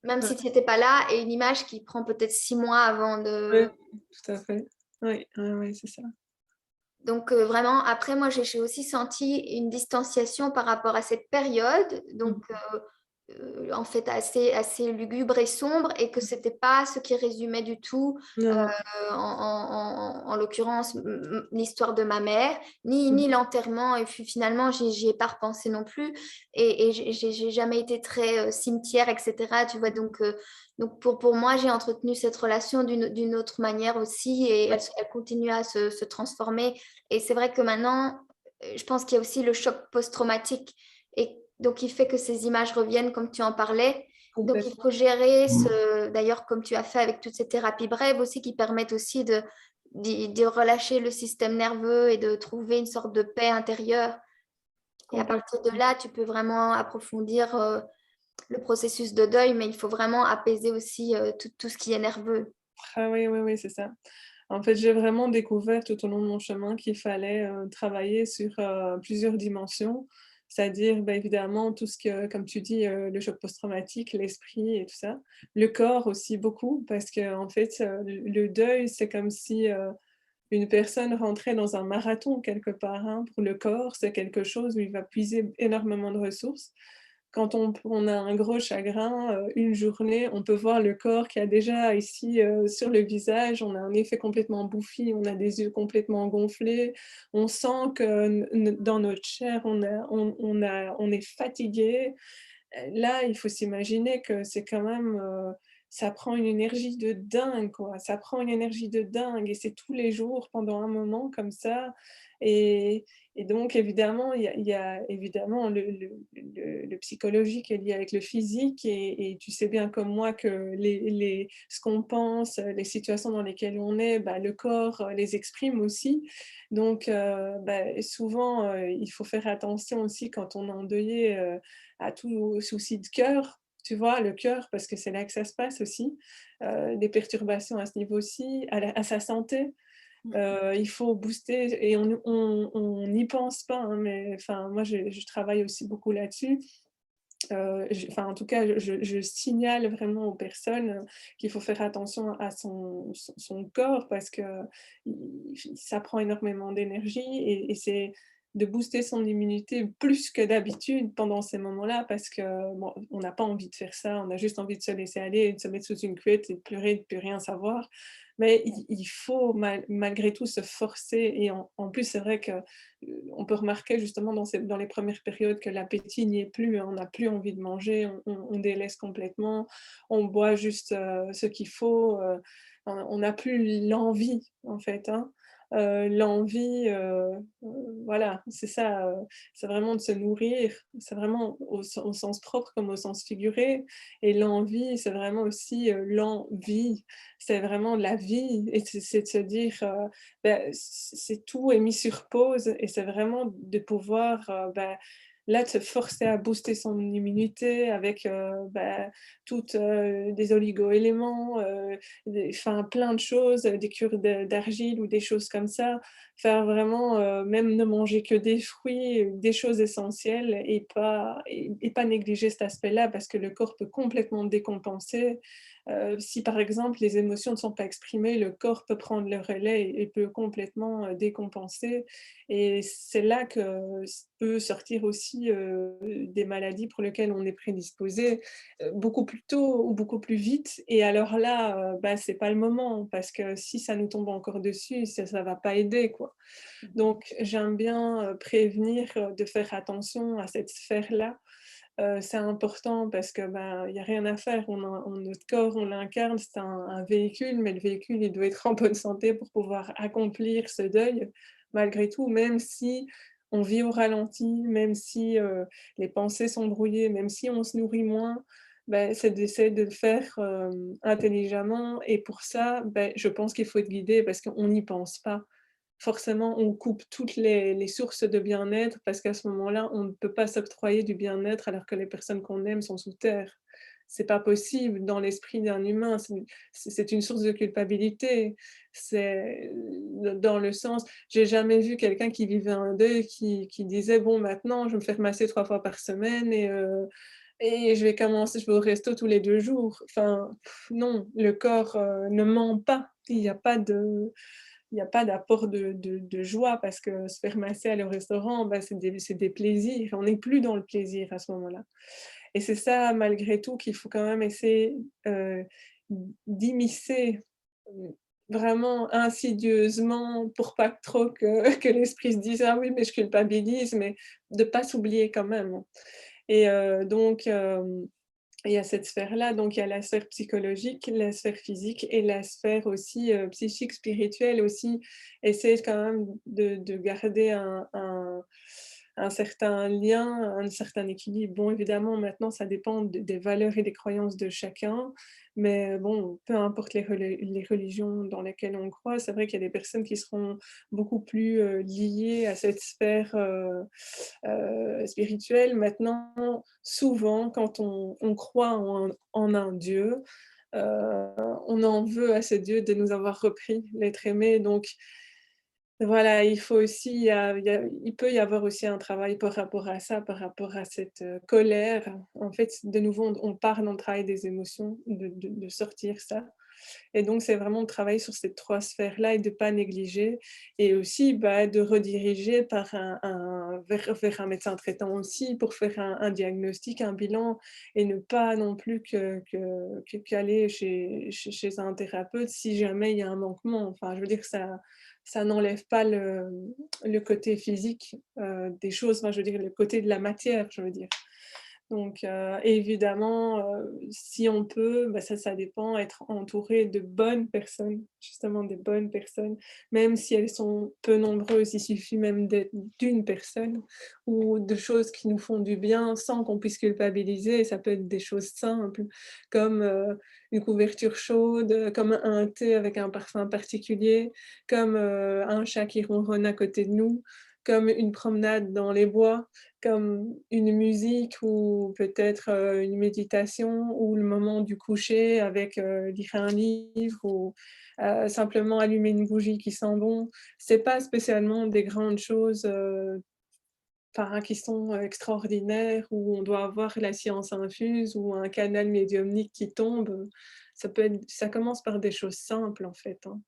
même Ouais, si tu n'étais pas là, et une image qui prend peut-être 6 mois avant ouais, de... tout à fait. Oui, ouais, ouais, c'est ça. Donc vraiment, après, moi, j'ai aussi senti une distanciation par rapport à cette période. Donc, Mmh, en fait, assez lugubre et sombre, et que c'était pas ce qui résumait du tout, non, en l'occurrence, l'histoire de ma mère, mmh, ni l'enterrement. Et puis finalement, j'y ai pas repensé non plus. Et j'ai jamais été très cimetière, etc. Tu vois, donc pour moi, j'ai entretenu cette relation d'une autre manière aussi, et elle continue à se transformer. Et c'est vrai que maintenant, je pense qu'il y a aussi le choc post-traumatique. Et donc, il fait que ces images reviennent, comme tu en parlais. Donc, il complètement. faut gérer d'ailleurs, comme tu as fait avec toutes ces thérapies brèves aussi, qui permettent aussi de relâcher le système nerveux et de trouver une sorte de paix intérieure. Et à partir de Complètement. là, tu peux vraiment approfondir le processus de deuil, mais il faut vraiment apaiser aussi tout ce qui est nerveux. Ah oui, oui, oui, c'est ça. En fait, j'ai vraiment découvert tout au long de mon chemin qu'il fallait, travailler sur, plusieurs dimensions. C'est-à-dire, bah, évidemment, tout ce que comme tu dis, le choc post-traumatique, l'esprit et tout ça. Le corps aussi beaucoup parce qu'en fait, le deuil, c'est comme si, une personne rentrait dans un marathon quelque part, hein. Pour le corps, c'est quelque chose où il va puiser énormément de ressources. Quand on a un gros chagrin, une journée, on peut voir le corps qui a déjà ici, sur le visage, on a un effet complètement bouffi, on a des yeux complètement gonflés. On sent que dans notre chair, on est fatigué. Là, il faut s'imaginer que c'est quand même, ça prend une énergie de dingue, quoi. Ça prend une énergie de dingue et c'est tous les jours pendant un moment comme ça et donc évidemment, il y a évidemment le psychologique qui est lié avec le physique et tu sais bien comme moi que ce qu'on pense, les situations dans lesquelles on est, bah, le corps, les exprime aussi. Donc bah, souvent, il faut faire attention aussi quand on est endeuillé, à tout souci de cœur, tu vois? Le cœur, parce que c'est là que ça se passe aussi, des perturbations à ce niveau-ci, à sa santé. Il faut booster et on n'y pense pas, hein, mais enfin, moi, je travaille aussi beaucoup là-dessus. Enfin, en tout cas, je signale vraiment aux personnes, qu'il faut faire attention à son corps parce que ça prend énormément d'énergie et c'est de booster son immunité plus que d'habitude pendant ces moments-là parce que, bon, on n'a pas envie de faire ça, on a juste envie de se laisser aller, de se mettre sous une couette et de pleurer, de plus rien savoir. Mais il faut malgré tout se forcer et en plus, c'est vrai que on peut remarquer justement dans les premières périodes que l'appétit n'y est plus, hein. On n'a plus envie de manger, on délaisse complètement, on boit juste, ce qu'il faut, on n'a plus l'envie en fait, hein. L'envie, voilà, c'est ça, c'est vraiment de se nourrir, c'est vraiment au sens propre comme au sens figuré et l'envie, c'est vraiment aussi, l'envie, c'est vraiment la vie et c'est de se dire, bah, c'est tout est mis sur pause et c'est vraiment de pouvoir, bah, là, de se forcer à booster son immunité avec, bah, toutes, des oligo-éléments, des enfin plein de choses, des cures d'argile ou des choses comme ça. Faire vraiment, même ne manger que des fruits, des choses essentielles et pas négliger cet aspect-là parce que le corps peut complètement décompenser Si par exemple les émotions ne sont pas exprimées, le corps peut prendre le relais et peut complètement, décompenser et c'est là que peut sortir aussi, des maladies pour lesquelles on est prédisposé, beaucoup plus tôt ou beaucoup plus vite et alors là, bah, c'est pas le moment parce que si ça nous tombe encore dessus, ça va pas aider, quoi. Mhm. Donc j'aime bien, prévenir, de faire attention à cette sphère-là. C'est important parce que, ben, il y a rien à faire. Notre corps, on l'incarne, c'est un véhicule, mais le véhicule, il doit être en bonne santé pour pouvoir accomplir ce deuil, malgré tout, même si on vit au ralenti, même si, les pensées sont brouillées, même si on se nourrit moins, ben c'est d'essayer de le faire, intelligemment et pour ça, beh, je pense qu'il faut être guidé parce qu'on n'y pense pas. Forcément, on coupe toutes les sources de bien-être parce qu'à ce moment-là, on ne peut pas s'octroyer du bien-être alors que les personnes qu'on aime sont sous terre. C'est pas possible dans l'esprit d'un humain, c'est une source de culpabilité. C'est dans le sens j'ai jamais vu quelqu'un qui vivait un deuil qui disait: «Bon maintenant je vais me faire masser 3 fois par semaine et je vais au resto tous les 2 jours». Enfin, non, le corps, ne ment pas. Il y a pas d'apport de joie parce que se faire masser aller au restaurant, bah, c'est des plaisirs. On n'est plus dans le plaisir à ce moment-là et c'est ça malgré tout qu'il faut quand même essayer, d'immiscer, mmh, vraiment insidieusement pour pas trop que que l'esprit se dise: «Ah oui, mais je culpabilise», mais de pas s'oublier quand même, hein et donc il y a cette sphère-là, donc il y a la sphère psychologique, la sphère physique et la sphère aussi, psychique, spirituelle aussi. Essayer quand même de garder un certain lien, un certain équilibre. Bon, évidemment, maintenant, ça dépend des valeurs et des croyances de chacun, mais bon, peu importe les religions dans lesquelles on croit, c'est vrai qu'il y a des personnes qui seront beaucoup plus, liées à cette sphère, spirituelle. Maintenant, souvent, quand on croit en un Dieu, heu, on en veut à ce Dieu de nous avoir repris l'être aimé, donc voilà, il faut aussi il peut y avoir aussi un travail par rapport à ça, par rapport à cette, colère. En fait, de nouveau, on part dans le travail des émotions, de sortir ça et donc c'est vraiment de travailler sur ces 3 sphères-là et de pas négliger et aussi, bah, de rediriger par vers un médecin traitant aussi pour faire un diagnostic, un bilan et ne pas non plus qu'aller chez un thérapeute si jamais il y a un manquement. Enfin, je veux dire ça n'enlève pas le côté physique, des choses, enfin, je veux dire le côté de la matière, je veux dire. Donc évidemment, si on peut, bah, ça dépend, être entouré de bonnes personnes, justement des bonnes personnes, même si elles sont peu nombreuses, il suffit même d'être d'une personne ou de choses qui nous font du bien sans qu'on puisse culpabiliser. Ça peut être des choses simples comme, une couverture chaude, comme un thé avec un parfum particulier, comme, un chat qui ronronne à côté de nous, comme une promenade dans les bois, comme une musique ou peut-être, une méditation ou le moment du coucher avec, lire un livre ou, simplement allumer une bougie qui sent bon. C'est pas spécialement des grandes choses, enfin, qui sont, extraordinaires où on doit avoir la science infuse ou un canal médiumnique qui tombe, ça commence par des choses simples, en fait, hein.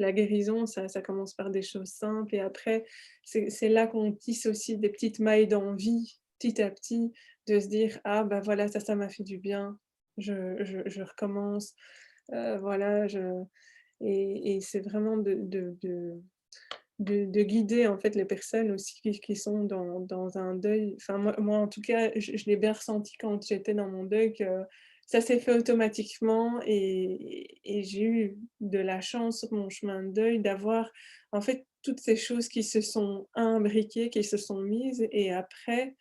La guérison, ça commence par des choses simples et après, c'est là qu'on tisse aussi des petites mailles d'envie, petit à petit, de se dire: «Ah bah, voilà, ça m'a fait du bien, je recommence, voilà, je» et c'est vraiment de guider en fait les personnes aussi qui sont dans un deuil. Enfin moi en tout cas, je l'ai bien ressenti quand j'étais dans mon deuil que ça s'est fait automatiquement et j'ai eu de la chance sur mon chemin de deuil d'avoir en fait toutes ces choses qui se sont imbriquées, qui se sont mises et après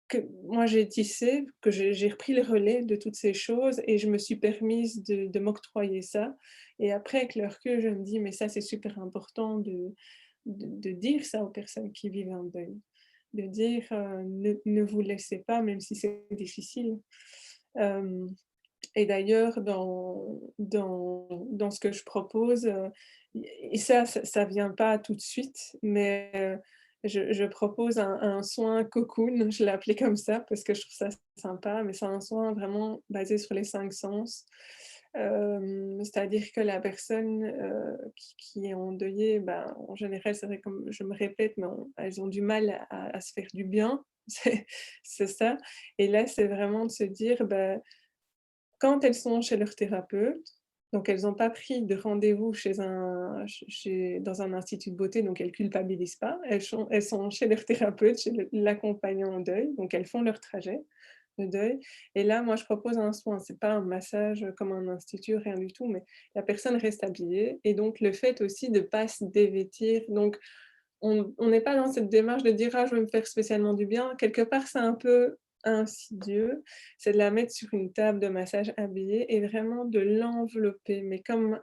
que moi j'ai tissé, que j'ai repris le relais de toutes ces choses et je me suis permise de m'octroyer ça et après avec le recul, je me dis: «Mais ça, c'est super important de dire ça aux personnes qui vivent un deuil». De dire, «Ne vous laissez pas, même si c'est difficile». Hem et d'ailleurs dans ce que je propose, et ça vient pas tout de suite, mais je propose un soin cocoon, je l'ai appelé comme ça parce que je trouve ça sympa, mais c'est un soin vraiment basé sur les 5 sens. C'est-à-dire que la personne, qui est endeuillée, ben, en général, c'est vrai, comme je me répète, mais elles ont du mal à se faire du bien, c'est ça. Et là, c'est vraiment de se dire, bah, quand elles sont chez leur thérapeute, donc elles n'ont pas pris de rendez-vous dans un institut de beauté, donc elles culpabilisent pas. Elles sont chez leur thérapeute, chez l'accompagnant en deuil, donc elles font leur trajet de deuil. Et là, moi, je propose un soin. C'est pas un massage comme un institut, rien du tout, mais la personne reste habillée. Et donc le fait aussi de pas se dévêtir. Donc on n'est pas dans cette démarche de dire: «Ah, je vais me faire spécialement du bien». Quelque part, c'est un peu insidieux. C'est de la mettre sur une table de massage habillée et vraiment de l'envelopper, mais comme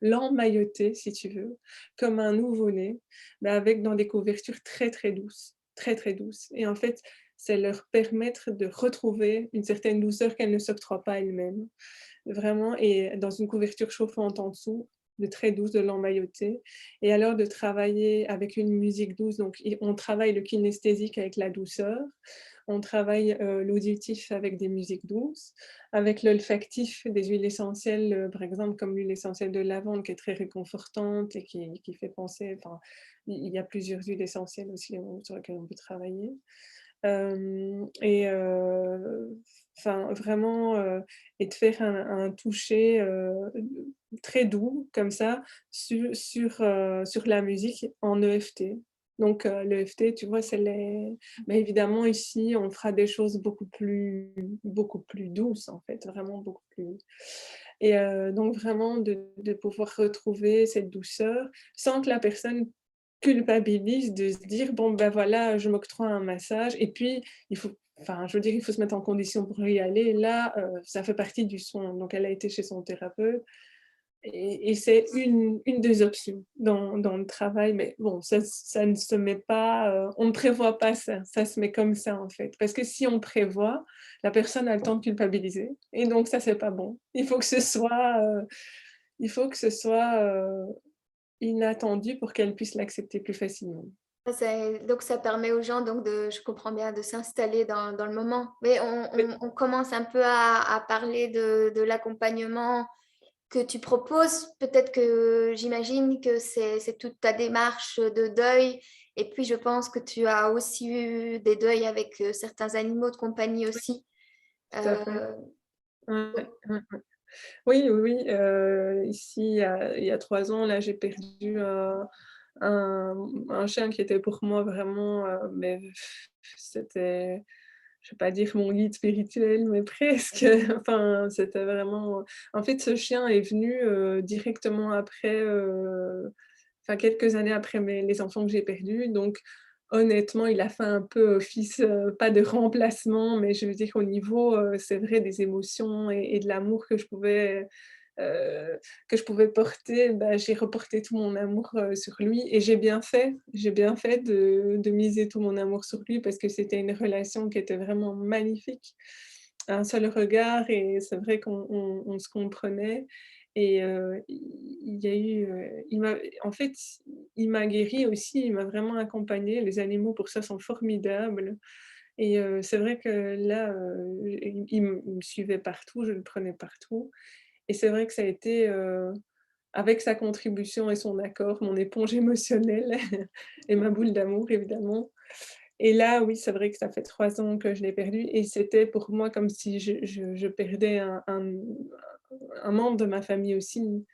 l'emmailloter, si tu veux, comme un nouveau-né, mais avec dans des couvertures très, très douces, très, très douces. Et en fait, c'est leur permettre de retrouver une certaine douceur qu'elles ne s'octroient pas elles-mêmes. Vraiment, et dans une couverture chauffante en dessous, de très douce, de l'emmailloter. Et alors de travailler avec une musique douce, donc on travaille le kinesthésique avec la douceur, on travaille l'auditif avec des musiques douces, avec l'olfactif des huiles essentielles, par exemple comme l'huile essentielle de lavande qui est très réconfortante et qui fait penser, enfin, il y a plusieurs huiles essentielles aussi sur lesquelles on peut travailler. Et enfin vraiment, et de faire un toucher, très doux comme ça sur la musique en EFT. Donc l'EFT, tu vois, c'est les mais évidemment ici, on fera des choses beaucoup plus douces en fait, vraiment beaucoup plus. Et donc vraiment de pouvoir retrouver cette douceur sans que la personne culpabilise, de se dire: «Bon, ben, voilà, je m'octroie un massage» et puis il faut, enfin, je veux dire, il faut se mettre en condition pour y aller. Là, ça fait partie du soin. Donc elle a été chez son thérapeute et c'est une des options dans le travail. Mais bon, ça ne se met pas, on ne prévoit pas ça. Ça se met comme ça, en fait. Parce que si on prévoit, la personne a le temps de culpabiliser et donc ça, c'est pas bon. Il faut que ce soit inattendu pour qu'elle puisse l'accepter plus facilement. Donc ça permet aux gens donc je comprends bien, de s'installer dans le moment. Mais Oui, on commence un peu à parler de l'accompagnement que tu proposes. Peut-être que j'imagine que c'est toute ta démarche de deuil. Et puis je pense que tu as aussi eu des deuils avec certains animaux de compagnie oui, aussi. tout à fait. Euh, Ouais, ouais, ouais. Oui, oui, oui, ici, il y a 3 ans, là, j'ai perdu un un chien qui était pour moi vraiment, mais c'était, je vais pas dire mon guide spirituel, mais presque. Enfin, c'était vraiment, en fait, ce chien est venu, directement après, enfin, quelques années après les enfants que j'ai perdus. Donc honnêtement, il a fait un peu office, pas de remplacement, mais je veux dire au niveau, c'est vrai, des émotions et de l'amour heu, que je pouvais porter, bah, j'ai reporté tout mon amour, sur lui et j'ai bien fait de miser tout mon amour sur lui parce que c'était une relation qui était vraiment magnifique. Un seul regard et c'est vrai qu'on se comprenait et il y a eu, en fait, il m'a guérie aussi, il m'a vraiment accompagnée. Les animaux pour ça sont formidables et c'est vrai que là, il me suivait partout, je le prenais partout et c'est vrai que ça a été, avec sa contribution et son accord, mon éponge émotionnelle et ma boule d'amour évidemment. Et là, oui, c'est vrai que ça fait 3 ans que je l'ai perdu et c'était pour moi comme si je perdais un membre de ma famille aussi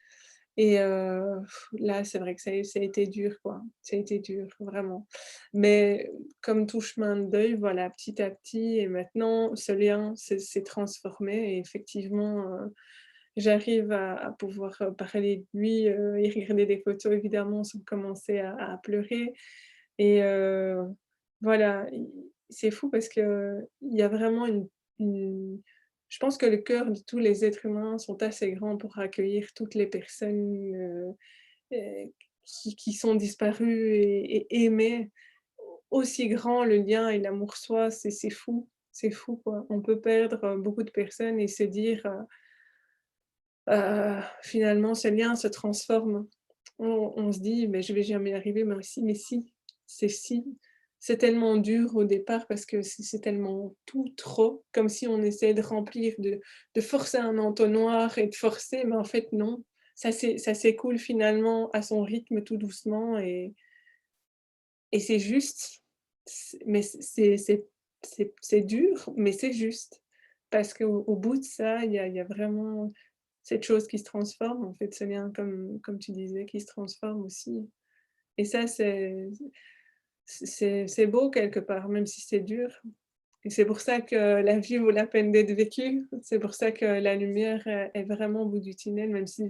et là, c'est vrai que ça a été dur, quoi. Ça a été dur, vraiment. Mais comme tout chemin de deuil, voilà, petit à petit et maintenant ce lien s'est transformé et effectivement, j'arrive à pouvoir, parler de lui, et regarder des photos évidemment sans commencer à pleurer et voilà, c'est fou parce qu'il y a vraiment une je pense que le cœur de tous les êtres humains sont assez grands pour accueillir toutes les personnes, qui sont disparues et aimées. Aussi grand le lien et l'amour soit, c'est fou quoi. On peut perdre, beaucoup de personnes et se dire, finalement ce lien se transforme. On se dit: «Mais je vais jamais y arriver», mais si, c'est si. c'est tellement dur au départ parce que c'est tellement tout trop, comme si on essayait de remplir, de forcer un entonnoir et de forcer, mais en fait non. Ça s'écoule finalement à son rythme tout doucement et c'est juste. Mais c'est dur, mais c'est juste. Parce qu'au bout de ça, il y a vraiment cette chose qui se transforme, en fait, ce lien comme tu disais, qui se transforme aussi. Et ça, c'est beau quelque part, même si c'est dur. Et c'est pour ça que la vie vaut la peine d'être vécue. C'est pour ça que la lumière, est vraiment au bout du tunnel, même si,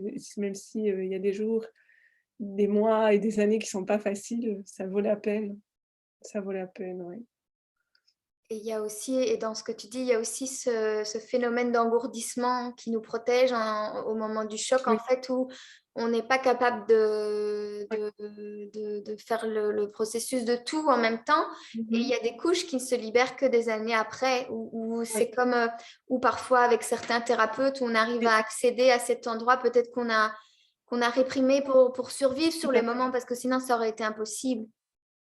il y a des jours, des mois et des années qui sont pas faciles, ça vaut la peine. Ça vaut la peine, oui. Et il y a aussi, et dans ce que tu dis, il y a aussi ce phénomène d'engourdissement qui nous protège au moment du choc, en Oui, fait, où on n'est pas capable ouais. de faire le processus de tout en même temps. Et il Mmh. y a des couches qui ne se libèrent que des années après, où Oui. c'est comme, ou parfois avec certains thérapeutes, où on arrive à accéder à cet endroit peut-être qu'on a réprimé pour survivre Tout sur à les fait, moments, parce que sinon ça aurait été impossible.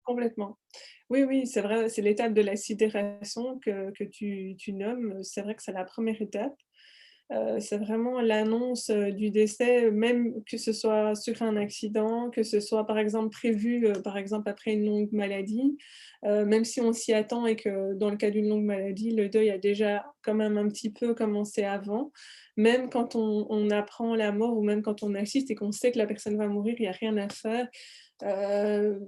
complètement. Oui, oui, c'est vrai, c'est l'étape de la sidération que tu nommes. C'est vrai que c'est la première étape. C'est vraiment l'annonce, du décès, même que ce soit sur un accident, que ce soit par exemple prévu, par exemple après une longue maladie. Même si on s'y attend et que dans le cas d'une longue maladie, le deuil a déjà quand même un petit peu commencé avant. Même quand on apprend la mort ou même quand on assiste et qu'on sait que la personne va mourir, il y a rien à faire. Heu,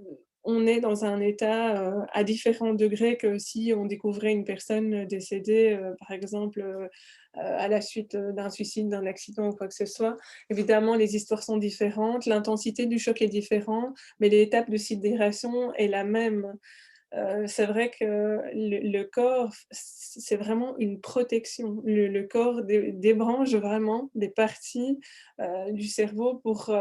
on est dans un état, à différents degrés que si on découvrait une personne, décédée, par exemple, à la suite, d'un suicide, d'un accident ou quoi que ce soit. Évidemment, les histoires sont différentes, l'intensité du choc est différente, mais l'étape de sidération est la même. C'est vrai que le corps, c'est vraiment une protection. Le corps débranche vraiment des parties, du cerveau pour,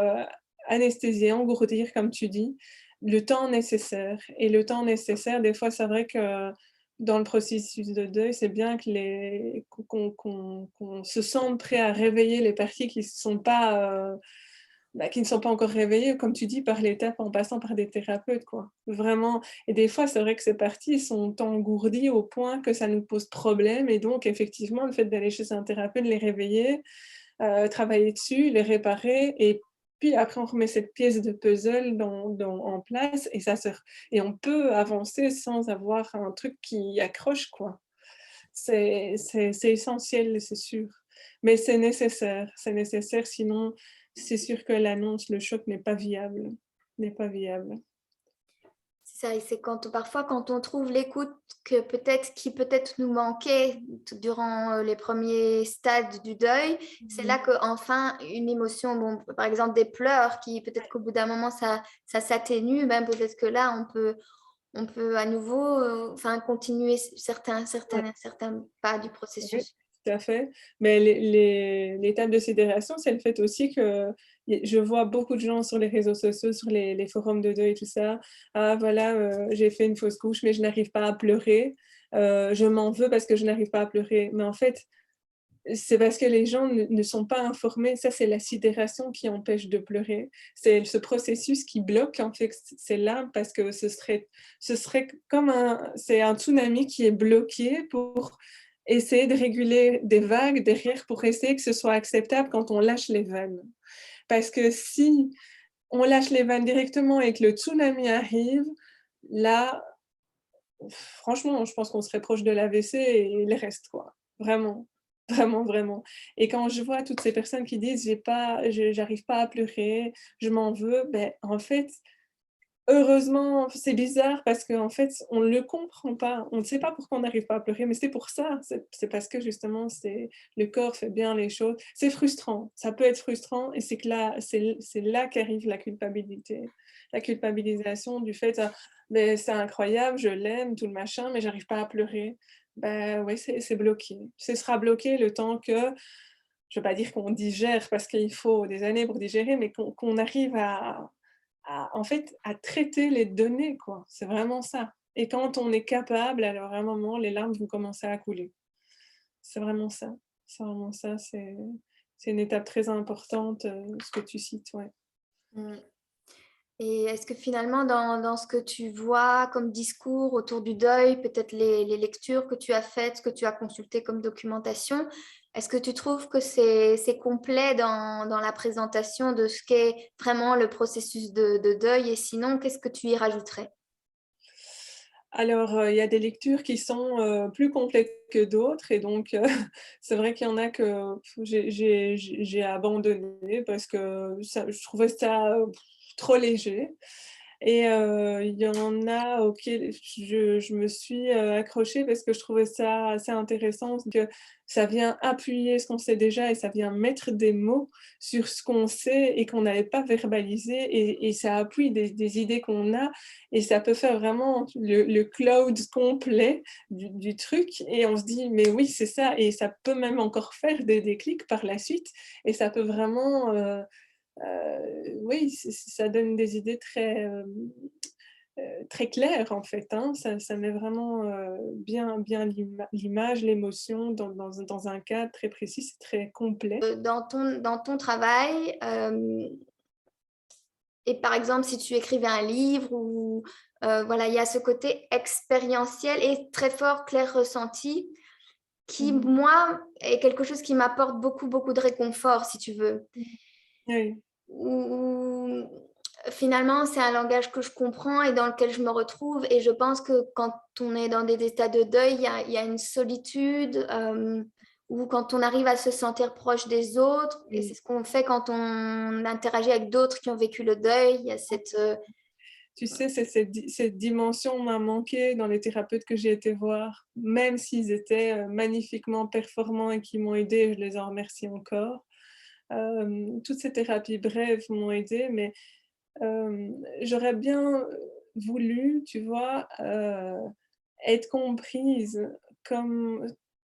anesthésier, engourdir comme tu dis, le temps nécessaire et le temps nécessaire, des fois, c'est vrai que dans le processus de deuil, c'est bien que les qu'on se sente prêt à réveiller les parties qui sont pas, qui ne sont pas encore réveillées, comme tu dis, par l'étape en passant par des thérapeutes, quoi. Vraiment. Et des fois, c'est vrai que ces parties sont engourdies au point que ça nous pose problème et donc effectivement, le fait d'aller chez un thérapeute, les réveiller, travailler dessus, les réparer et puis après on remet cette pièce de puzzle en place et ça se et on peut avancer sans avoir un truc qui accroche, quoi. C'est essentiel, c'est sûr. Mais c'est nécessaire, sinon c'est sûr que l'annonce, le choc n'est pas viable, n'est pas viable. C'est ça, et c'est quand parfois quand on trouve l'écoute qui peut-être nous manquait durant les premiers stades du deuil, c'est là Mmh. qu'enfin une émotion, bon, par exemple des pleurs, qui peut-être qu'au bout d'un moment ça s'atténue, ben peut-être que là on peut à nouveau enfin, continuer Ouais. certains pas du Oui, processus. tout à fait. Mais l'étape de sidération, c'est le fait aussi que je vois beaucoup de gens sur les réseaux sociaux, sur les forums de deuil et tout ça. «Ah voilà, j'ai fait une fausse couche, mais je n'arrive pas à pleurer. Je m'en veux parce que je n'arrive pas à pleurer». Mais en fait, c'est parce que les gens ne sont pas informés. Ça, c'est la sidération qui empêche de pleurer. C'est ce processus qui bloque, en fait, c'est là parce que ce serait comme c'est un tsunami qui est bloqué pour essayer de réguler des vagues derrière pour essayer que ce soit acceptable quand on lâche les vannes. Parce que si on lâche les vannes directement et que le tsunami arrive, là, franchement, je pense qu'on serait proche de l'AVC et le reste, quoi. Vraiment, vraiment, vraiment. Et quand je vois toutes ces personnes qui disent: «J'arrive pas à pleurer, je m'en veux», ben en fait, heureusement, c'est bizarre parce qu'en fait, on le comprend pas. On ne sait pas pourquoi on n'arrive pas à pleurer, mais c'est pour ça. C'est parce que justement, le corps fait bien les choses. C'est frustrant, ça peut être frustrant et c'est que là, c'est là qu'arrive la culpabilité. La culpabilisation du fait, «Beh, c'est incroyable, je l'aime, tout le machin, mais j'arrive pas à pleurer». Ben oui, c'est bloqué. Ce sera bloqué le temps que je veux pas dire qu'on digère parce qu'il faut des années pour digérer, mais qu'on arrive en fait, à traiter les données, quoi. C'est vraiment ça. Et quand on est capable, alors à un moment, les larmes vont commencer à couler. C'est vraiment ça. C'est vraiment ça, c'est une étape très importante, ce que tu cites, ouais. Mm. Et est-ce que finalement, dans ce que tu vois comme discours autour du deuil, peut-être les lectures que tu as faites, ce que tu as consulté comme documentation, est-ce que tu trouves que c'est complet dans la présentation de ce qu'est vraiment le processus de deuil? Et sinon, qu'est-ce que tu y rajouterais? Alors, il y a des lectures qui sont, plus complètes que d'autres et donc c'est vrai qu'il y en a que j'ai abandonné parce que ça je trouvais ça, trop léger. Et il y en a auxquels je me suis, accrochée parce que je trouvais ça assez intéressant, que ça vient appuyer ce qu'on sait déjà et ça vient mettre des mots sur ce qu'on sait et qu'on n'avait pas verbalisé et ça appuie des idées qu'on a et ça peut faire vraiment le cloud complet du truc et on se dit: «Mais oui, c'est ça» et ça peut même encore faire des déclics par la suite et ça peut vraiment, oui, ça donne des idées très claires, en fait, hein. Ça met vraiment, bien l'image, l'émotion dans un cadre très précis, c'est très complet. Dans ton travail, et par exemple, si tu écrivais un livre ou voilà, il y a ce côté expérientiel et très fort, clair ressenti, qui, Mmh moi, est quelque chose qui m'apporte beaucoup, beaucoup de réconfort, si tu veux. mh. Oui. Où finalement, c'est un langage que je comprends et dans lequel je me retrouve. Et je pense que quand on est dans des états de deuil, il y a une solitude, ou quand on arrive à se sentir proche des autres, et Mmh. c'est ce qu'on fait quand on interagit avec d'autres qui ont vécu le deuil. Il y a cette, Tu sais, c'est cette dimension m'a manqué dans les thérapeutes que j'ai été voir, même s'ils étaient, magnifiquement performants et qui m'ont aidée, je les en remercie encore. Toutes ces thérapies brèves m'ont aidée, mais j'aurais bien voulu, tu vois, être comprise comme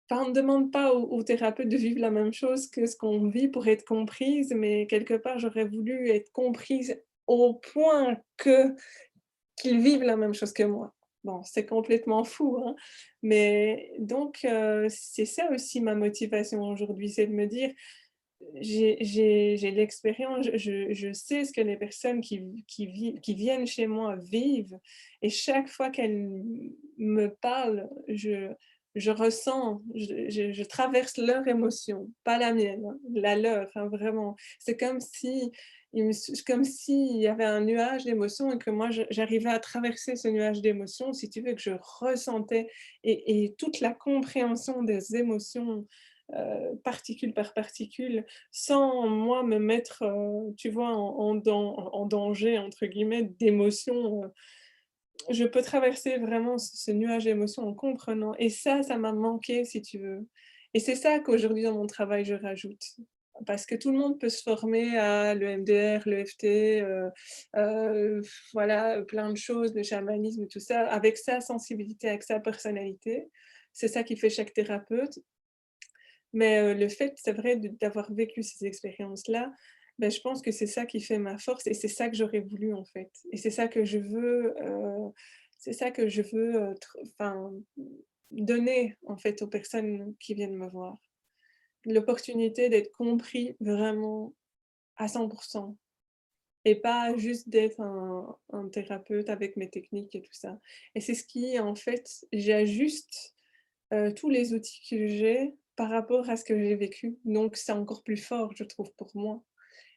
enfin, on ne demande pas aux thérapeutes de vivre la même chose que ce qu'on vit pour être comprise, mais quelque part, j'aurais voulu être comprise au point qu'ils vivent la même chose que moi. Bon, c'est complètement fou, hein, mais donc c'est ça aussi ma motivation aujourd'hui, c'est de me dire: j'ai l'expérience, je sais ce que les personnes qui viennent chez moi vivent et chaque fois qu'elles me parlent, je ressens, je traverse leur émotion, pas la mienne, hein, la leur, hein, vraiment. C'est comme si comme s'il y avait un nuage d'émotions et que moi j'arrivais à traverser ce nuage d'émotions, si tu veux, que je ressentais et toute la compréhension des émotions, particule par particule, sans moi me mettre, tu vois, en «danger» entre guillemets d'émotions, je peux traverser vraiment ce nuage d'émotions en comprenant et ça m'a manqué si tu veux et c'est ça qu'aujourd'hui dans mon travail je rajoute. Parce que tout le monde peut se former à l'EMDR, l'EFT, voilà, plein de choses, le chamanisme, tout ça, avec sa sensibilité, avec sa personnalité. C'est ça qui fait chaque thérapeute. Mais le fait, c'est vrai, d'avoir vécu ces expériences-là, bah, je pense que c'est ça qui fait ma force et c'est ça que j'aurais voulu, en fait et c'est ça que je veux, enfin, donner, en fait, aux personnes qui viennent me voir. L'opportunité d'être compris vraiment à 100% et pas juste d'être un thérapeute avec mes techniques et tout ça et c'est ce qui, en fait, j'ajuste tous les outils que j'ai par rapport à ce que j'ai vécu. Donc c'est encore plus fort, je trouve, pour moi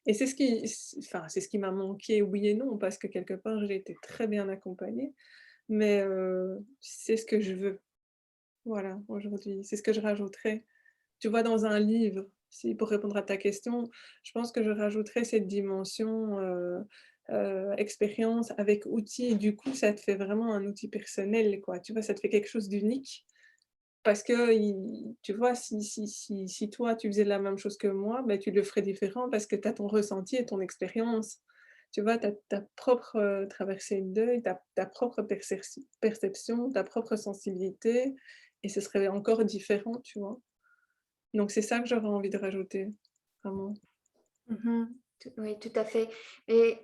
et c'est ce qui m'a manqué, oui et non, parce que quelque part, j'ai été très bien accompagnée, mais c'est ce que je veux, voilà, aujourd'hui. C'est ce que je rajouterais. Tu vois, dans un livre, si pour répondre à ta question, je pense que je rajouterais cette dimension, expérience avec outils et du coup, ça te fait vraiment un outil personnel, quoi. Tu vois, ça te fait quelque chose d'unique parce que tu vois, si toi, tu faisais la même chose que moi, bah, tu le ferais différent parce que tu as ton ressenti et ton expérience. Tu vois, tu as ta propre, traversée de deuil, ta propre perception, ta propre sensibilité et ce serait encore différent, tu vois? Donc c'est ça que j'aurais envie de rajouter, vraiment. mhm, oui, tout à fait. Et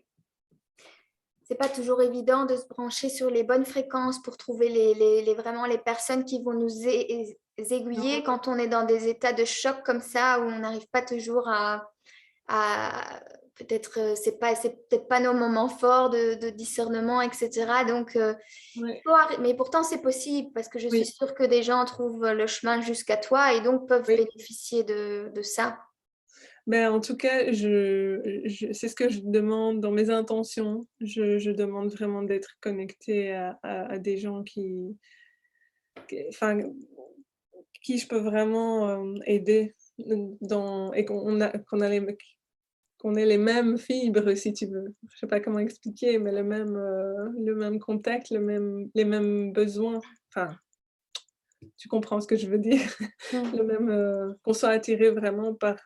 c'est pas toujours évident de se brancher sur les bonnes fréquences pour trouver vraiment les personnes qui vont nous aiguiller quand on est dans des états de choc comme ça, où on n'arrive pas toujours à peut-être c'est peut-être pas nos moments forts de discernement, etc. Donc, Ouais. mais pourtant, c'est possible parce que je suis Oui, sûre que des gens trouvent le chemin jusqu'à toi et donc peuvent oui. bénéficier de ça. Ben, en tout cas, c'est ce que je demande dans mes intentions. Je demande vraiment d'être connectée à des gens enfin, qui je peux vraiment, aider dans et qu'on ait les mêmes fibres, si tu veux. Je sais pas comment expliquer, mais le même contact, les mêmes besoins. Enfin, tu comprends ce que je veux dire? Le Mm. même, qu'on soit attiré vraiment par,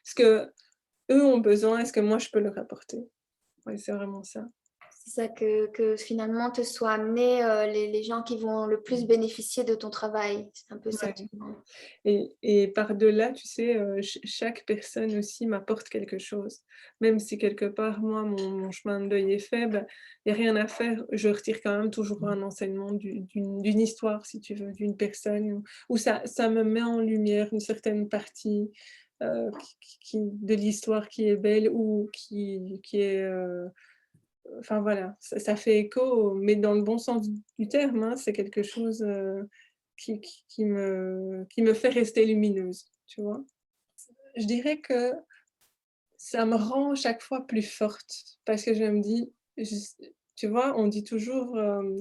ce qu'eux ont besoin et ce que moi je peux leur apporter. Ouais, c'est vraiment ça. C'est ça que finalement te soient amenés les gens qui vont le plus bénéficier de ton travail. C'est un peu ça que tu Ouais. demandes. Et par-delà, tu sais, chaque personne aussi m'apporte quelque chose. Même si quelque part, moi, mon chemin de deuil est fait, bah, il y a rien à faire. Je retire quand même toujours un enseignement d'une histoire, si tu veux, d'une personne où ça me met en lumière une certaine partie, qui de l'histoire qui est belle ou qui est, enfin voilà, ça fait écho, mais dans le bon sens du terme, hein. C'est quelque chose, qui me fait rester lumineuse, tu vois? Je dirais que ça me rend chaque fois plus forte parce que je me dis, tu vois, on dit toujours,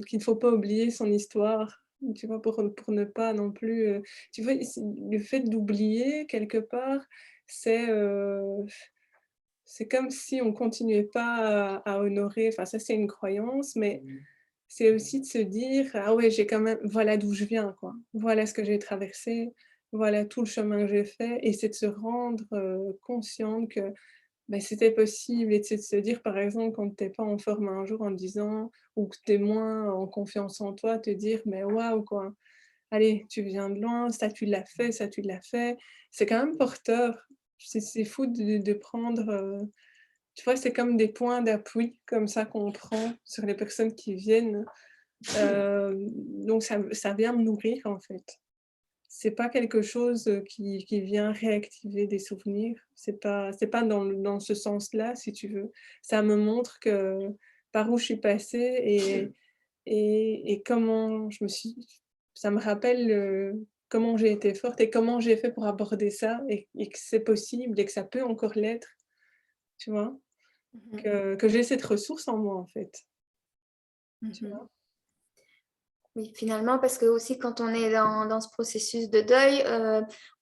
qu'il ne faut pas oublier son histoire, tu vois? Pour ne pas non plus, tu vois? Le fait d'oublier quelque part, c'est, c'est comme si on continuait pas à honorer, enfin ça c'est une croyance, mais c'est aussi de se dire: «Ah ouais, j'ai quand même voilà d'où je viens quoi. Voilà ce que j'ai traversé, voilà tout le chemin que j'ai fait» et c'est de se rendre, consciente que, bah, c'était possible et c'est de se dire par exemple quand tu es pas en forme un jour en te disant ou que tu es moins en confiance en toi, te dire: «Mais waouh quoi, allez tu viens de loin, ça tu l'as fait, ça tu l'as fait». C'est quand même porteur. C'est fou de prendre, tu vois, c'est comme des points d'appui comme ça qu'on prend sur les personnes qui viennent. Donc ça vient me nourrir, en fait. C'est pas quelque chose, qui vient réactiver des souvenirs. C'est pas dans ce sens-là, si tu veux. Ça me montre que par où je suis passée et comment je me suis ça me rappelle, comment j'ai été forte et comment j'ai fait pour aborder ça et que c'est possible et que ça peut encore l'être, tu vois? Mhm. Que j'ai cette ressource en moi, en fait, tu Mhm. vois? Oui, finalement, parce que aussi quand on est dans ce processus de deuil,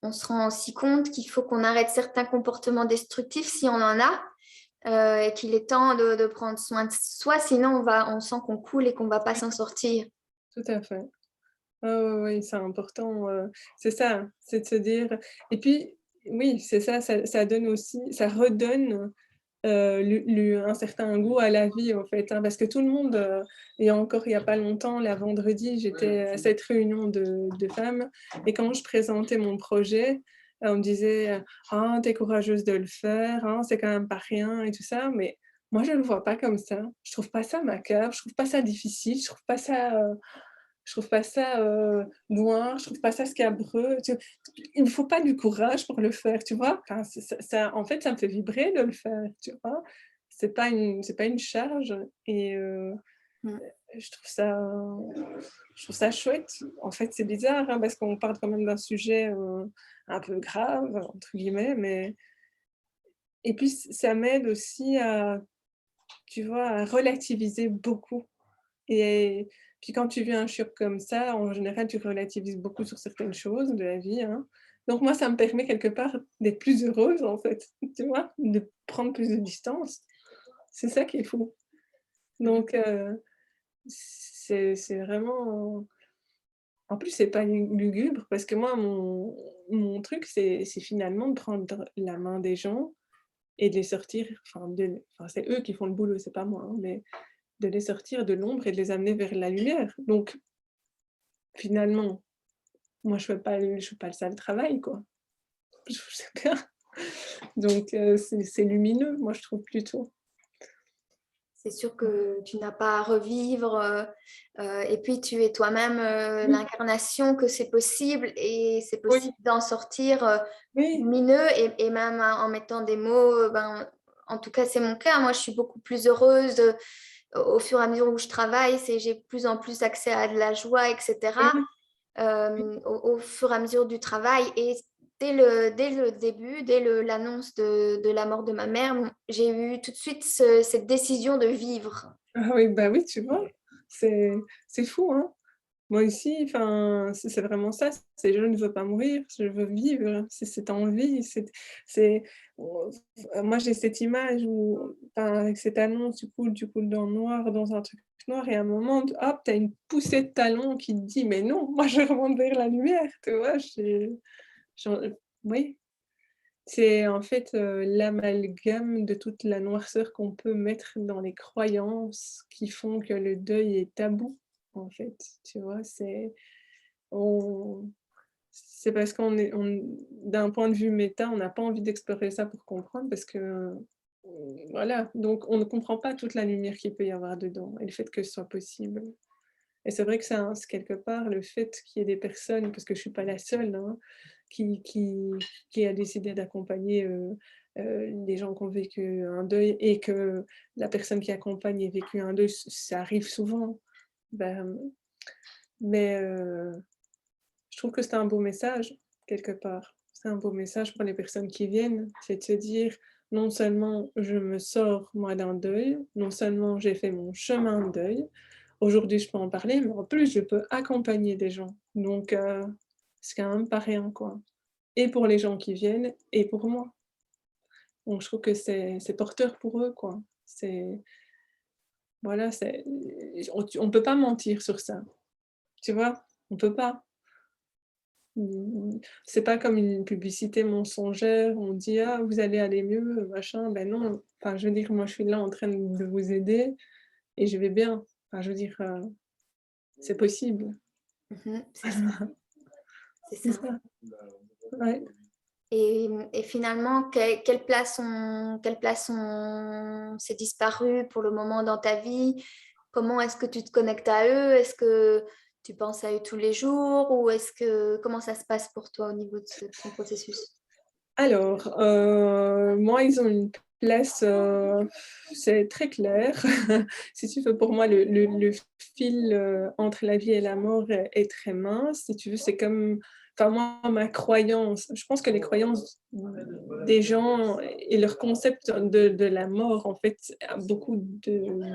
on se rend aussi compte qu'il faut qu'on arrête certains comportements destructifs si on en a, et qu'il est temps de prendre soin de soi, sinon on sent qu'on coule et qu'on ne va pas s'en sortir. Tout à fait. Ouais, ouais, ouais, c'est important, c'est ça, c'est de se dire et puis oui, c'est ça, ça donne aussi ça redonne, un certain goût à la vie, en fait, hein, parce que tout le monde, et encore il y a pas longtemps, là, vendredi, j'étais à cette réunion de femmes et quand je présentais mon projet, on me disait, «Ah, tu es courageuse de le faire, hein, c'est quand même pas rien» et tout ça, mais moi je le vois pas comme ça. Je trouve pas ça macabre, je trouve pas ça difficile, je trouve pas ça, noir, je trouve pas ça scabreux, il me faut pas du courage pour le faire, tu vois? Enfin, c'est ça en fait, ça me fait vibrer de le faire, tu vois? C'est pas une charge et Mm. je trouve ça chouette. En fait, c'est bizarre, hein, parce qu'on parle quand même d'un sujet, un peu «grave» entre guillemets, mais et puis ça m'aide aussi à, tu vois, à relativiser beaucoup. Et puis quand tu vis un choc comme ça, en général, tu relativises beaucoup sur certaines choses de la vie, hein. Donc moi, ça me permet quelque part d'être plus heureuse, en fait, tu vois? De prendre plus de distance. C'est ça qui est fou. Donc c'est vraiment en plus, c'est pas lugubre parce que moi, mon truc, c'est finalement de prendre la main des gens et de les sortir, enfin, c'est eux qui font le boulot, c'est pas moi, hein, mais de les sortir de l'ombre et de les amener vers la lumière. Donc finalement, moi je fais pas le sale travail quoi. Je sais bien. Donc c'est lumineux, moi je trouve plutôt. C'est sûr que tu n'as pas à revivre, et puis tu es toi-même Oui, l'incarnation que c'est possible et c'est oui, possible d'en sortir oui, lumineux et même en mettant des mots ben, en tout cas, c'est mon cas. Moi, je suis beaucoup plus heureuse au fur et à mesure où je travaille. J'ai de plus en plus accès à de la joie, etc. Mhm. Au fur et à mesure du travail. Et dès le début, l'annonce de la mort de ma mère, j'ai eu tout de suite cette décision de vivre. Ah oui, bah oui, tu vois, c'est fou, hein. Moi aussi, enfin, c'est vraiment ça, c'est je ne veux pas mourir, je veux vivre, c'est cette envie, c'est moi j'ai cette image où, enfin, avec cette annonce, tu coules dans le noir, dans un truc noir et à un moment, hop, tu as une poussée de talon qui te dit: «Mais non, moi je remonte vers la lumière», tu vois? J'en oui, c'est en fait, l'amalgame de toute la noirceur qu'on peut mettre dans les croyances qui font que le deuil est tabou, en fait, tu vois? On c'est parce qu'on d'un point de vue méta, on n'a pas envie d'explorer ça pour comprendre parce que, voilà, donc on ne comprend pas toute la lumière qu'il peut y avoir dedans et le fait que ce soit possible. Et c'est vrai que ça, c'est quelque part le fait qu'il y ait des personnes, parce que je suis pas la seule, hein, qui qui qui a décidé d'accompagner, les gens qui ont vécu un deuil et que la personne qui accompagne ait vécu un deuil, ça arrive souvent. Ben, mais je trouve que c'est un beau message, quelque part. C'est un beau message pour les personnes qui viennent, c'est de se dire: «Non seulement je me sors moi d'un deuil, non seulement j'ai fait mon chemin de deuil, aujourd'hui je peux en parler, mais en plus je peux accompagner des gens». Donc c'est quand même pas rien, quoi. Et pour les gens qui viennent et pour moi. Donc je trouve que c'est porteur pour eux, quoi. C'est voilà, on peut pas mentir sur ça, tu vois? On peut pas. C'est pas comme une publicité mensongère, on dit: «Ah, vous allez aller mieux, machin». Ben non, enfin, je veux dire, moi, je suis là en train de vous aider et je vais bien. Enfin, je veux dire, c'est possible. Mhm, c'est ça, c'est C'est ça. ça, ouais. Et finalement, quelle place s'est disparue pour le moment dans ta vie? Comment est-ce que tu te connectes à eux? Est-ce que tu penses à eux tous les jours ou comment ça se passe pour toi au niveau de ton processus? Alors, moi, ils ont une place, c'est très clair. Si tu veux, pour moi, le fil, entre la vie et la mort est très mince. Si tu veux, c'est comme enfin, moi, ma croyance je pense que les croyances des gens et leur concept de la mort, en fait, a beaucoup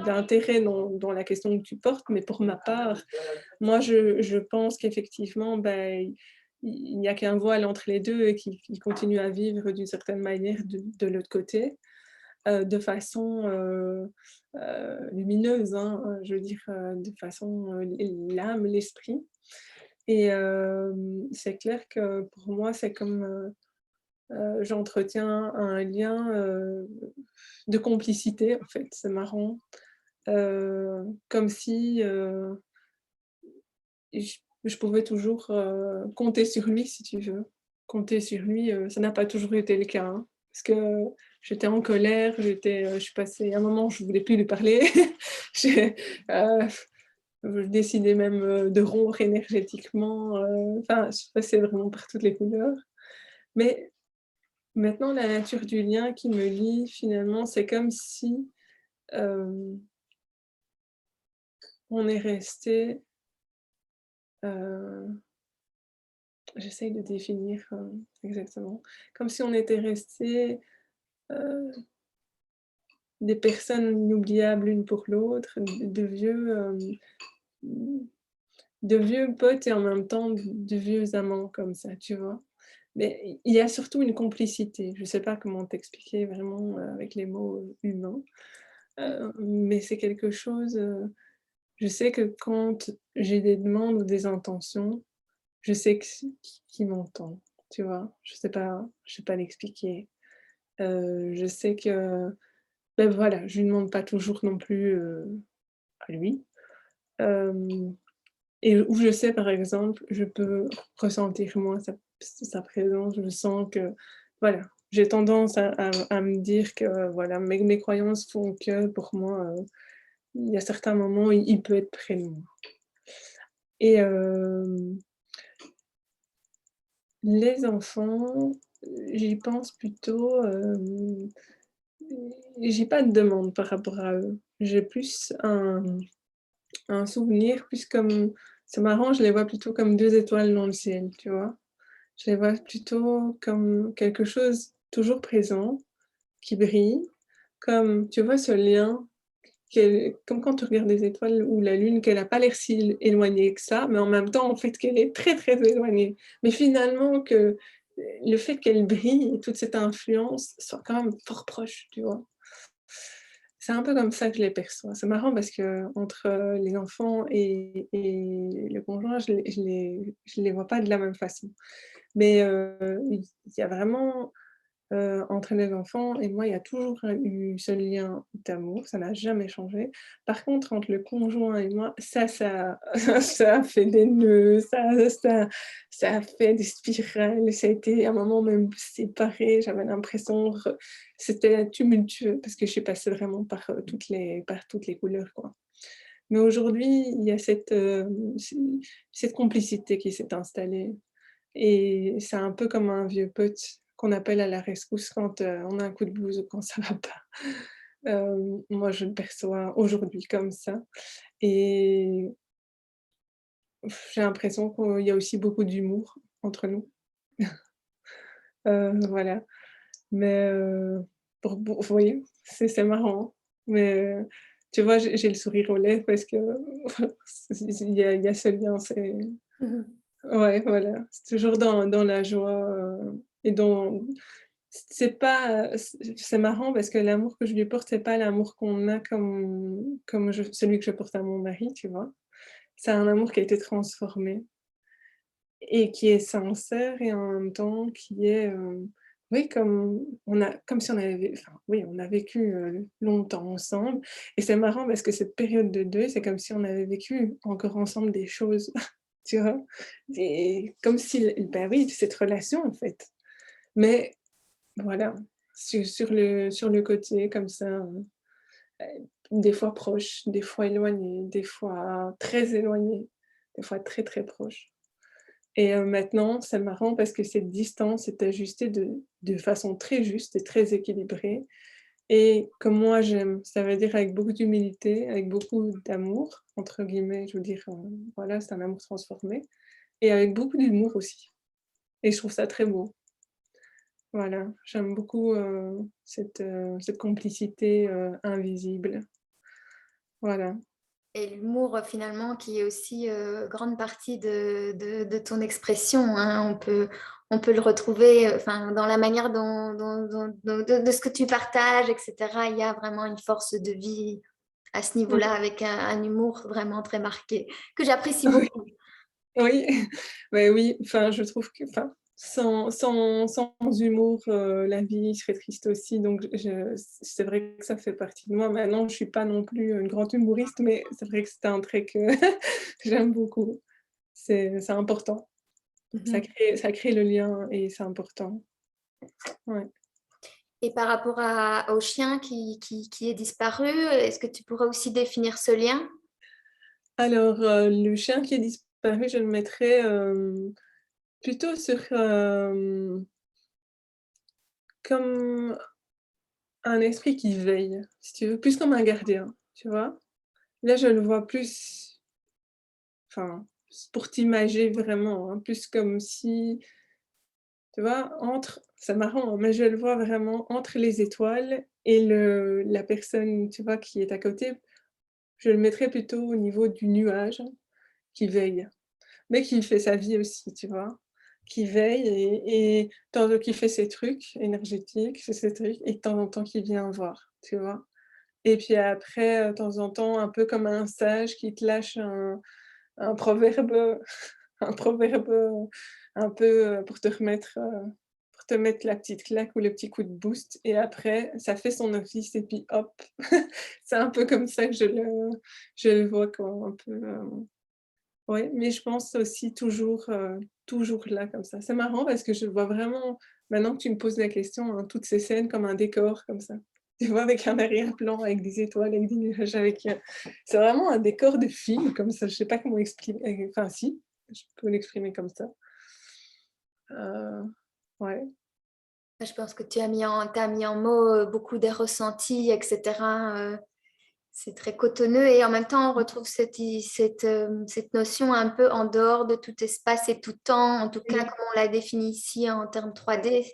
d'intérêt dans la question que tu portes. Mais pour ma part, moi, je pense qu'effectivement, ben, il n'y a qu'un voile entre les 2 et qu'ils continuent à vivre d'une certaine manière de l'autre côté, de façon, lumineuse, hein, je veux dire, de façon, l'âme, l'esprit et c'est clair que pour moi, c'est comme, j'entretiens un lien, de complicité, en fait, c'est marrant, comme si, je pouvais toujours, compter sur lui, si tu veux. Compter sur lui, ça n'a pas toujours été le cas, hein, parce que j'étais en colère, je suis passée un moment, je voulais plus lui parler. J'ai, je décidais même, de rompre énergétiquement, enfin, je passais vraiment par toutes les couleurs. Mais maintenant, la nature du lien qui me lie, finalement, c'est comme si, hem, on est resté, j'essaye de définir, exactement. Comme si on était restés, heu, des personnes inoubliables l'une pour l'autre, de vieux potes et en même temps de vieux amants comme ça, tu vois? Mais il y a surtout une complicité. Je sais pas comment t'expliquer vraiment, avec les mots, humains, mais c'est quelque chose, je sais que quand j'ai des demandes ou des intentions, je sais que qu'il m'entend, tu vois? Je sais pas l'expliquer. Je sais que, ben, voilà, je lui demande pas toujours non plus, à lui. Hem et où je sais, par exemple, je peux ressentir moi sa présence. Je sens que, voilà, j'ai tendance à me dire que, voilà, mes croyances font que pour moi, il y a certains moments, il peut être près de moi et les enfants, j'y pense plutôt, j'ai pas de demande par rapport à eux. J'ai plus un souvenir, plus comme c'est marrant, je les vois plutôt comme 2 étoiles dans le ciel, tu vois? Je les vois plutôt comme quelque chose toujours présent, qui brille, comme tu vois ce lien comme quand tu regardes des étoiles ou la lune, qu'elle a pas l'air si éloignée que ça, mais en même temps, en fait, qu'elle est très, très éloignée. Mais finalement que le fait qu'elle brille et toute cette influence soit quand même fort proche, tu vois? C'est un peu comme ça que je les perçois. C'est marrant parce qu'entre, les enfants et le conjoint, je les vois pas de la même façon. Mais, il y a vraiment entre les enfants et moi, il y a toujours eu ce lien d'amour, ça n'a jamais changé. Par contre, entre le conjoint et moi, ça ça a fait des nœuds, ça a fait des spirales, ça a été à un moment même séparé, j'avais l'impression c'était tumultueux parce que je suis passée vraiment par toutes les couleurs, quoi. Mais aujourd'hui, il y a cette complicité qui s'est installée et c'est un peu comme un vieux pote qu'on appelle à la rescousse quand, on a un coup de blues ou quand ça va pas. Moi, je le perçois aujourd'hui comme ça et j'ai l'impression qu'il y a aussi beaucoup d'humour entre nous. Voilà, mais pour vous voyez, c'est marrant, hein. Mais tu vois, j'ai le sourire aux lèvres parce que il y a ce lien, c'est Mhm. ouais, voilà, c'est toujours dans la joie, et dans c'est pas, c'est marrant parce que l'amour que je lui porte, c'est pas l'amour qu'on a comme celui que je porte à mon mari, tu vois? C'est un amour qui a été transformé et qui est sincère et en même temps qui est, oui, comme si on avait enfin, oui, on a vécu, longtemps ensemble et c'est marrant parce que cette période de deuil, c'est comme si on avait vécu encore ensemble des choses, tu vois? Et comme si bah, oui, cette relation, en fait. Mais voilà, sur le côté comme ça, des fois proche, des fois éloigné, des fois très éloigné, des fois très, très proche. Et maintenant, c'est marrant parce que cette distance est ajustée de façon très juste et très équilibrée et comme moi j'aime. Ça veut dire avec beaucoup d'humilité, avec beaucoup «d'amour» entre guillemets, je veux dire, voilà, c'est un amour transformé et avec beaucoup d'humour aussi et je trouve ça très beau. Voilà, j'aime beaucoup, cette complicité, invisible. Voilà. Et l'humour, finalement, qui est aussi grande partie de ton expression, hein. On peut le retrouver enfin, dans la manière de ce que tu partages, etc. Il y a vraiment une force de vie à ce Mmh. niveau-là, avec un humour vraiment très marqué, que j'apprécie beaucoup. Oui, ouais, oui, enfin, je trouve que enfin, sans humour, la vie serait triste aussi, donc c'est vrai que ça fait partie de moi. Maintenant, je suis pas non plus une grande humoriste, mais c'est vrai que c'est un trait que j'aime beaucoup. C'est important. Mhm. Ça crée le lien et c'est important. Ouais. Et par rapport au chien qui est disparu, est-ce que tu pourrais aussi définir ce lien? Alors, le chien qui est disparu, je le mettrais, plutôt sur, comme un esprit qui veille, si tu veux, plus comme un gardien, tu vois? Là, je le vois plus enfin, pour t'imager vraiment, hein, plus comme si, tu vois, c'est marrant, hein, mais je le vois vraiment entre les étoiles et la personne, tu vois, qui est à côté. Je le mettrais plutôt au niveau du nuage qui veille, mais qui fait sa vie aussi, tu vois? Qui veille et qui fait ses trucs énergétiques, fait ses trucs et de temps en temps qui vient voir, tu vois? Et puis après, de temps en temps, un peu comme un sage qui te lâche un proverbe, un proverbe, un peu, pour te mettre la petite claque ou le petit coup de boost et après ça fait son office et puis hop. C'est un peu comme ça que je le vois quoi, un peu, ouais, mais je pense aussi toujours là comme ça. C'est marrant parce que je vois vraiment, maintenant que tu me poses la question, hein, toutes ces scènes comme un décor comme ça. Tu vois? Avec un arrière-plan, avec des étoiles, avec des nuages, c'est vraiment un décor de film comme ça, je sais pas comment exprimer, enfin si, je peux l'exprimer comme ça. Ouais. Je pense que t'as mis en mots beaucoup des ressentis, etc. C'est très cotonneux et en même temps, on retrouve cette notion un peu en dehors de tout espace et tout temps, en tout cas Oui, comme on l'a défini ici en termes 3D.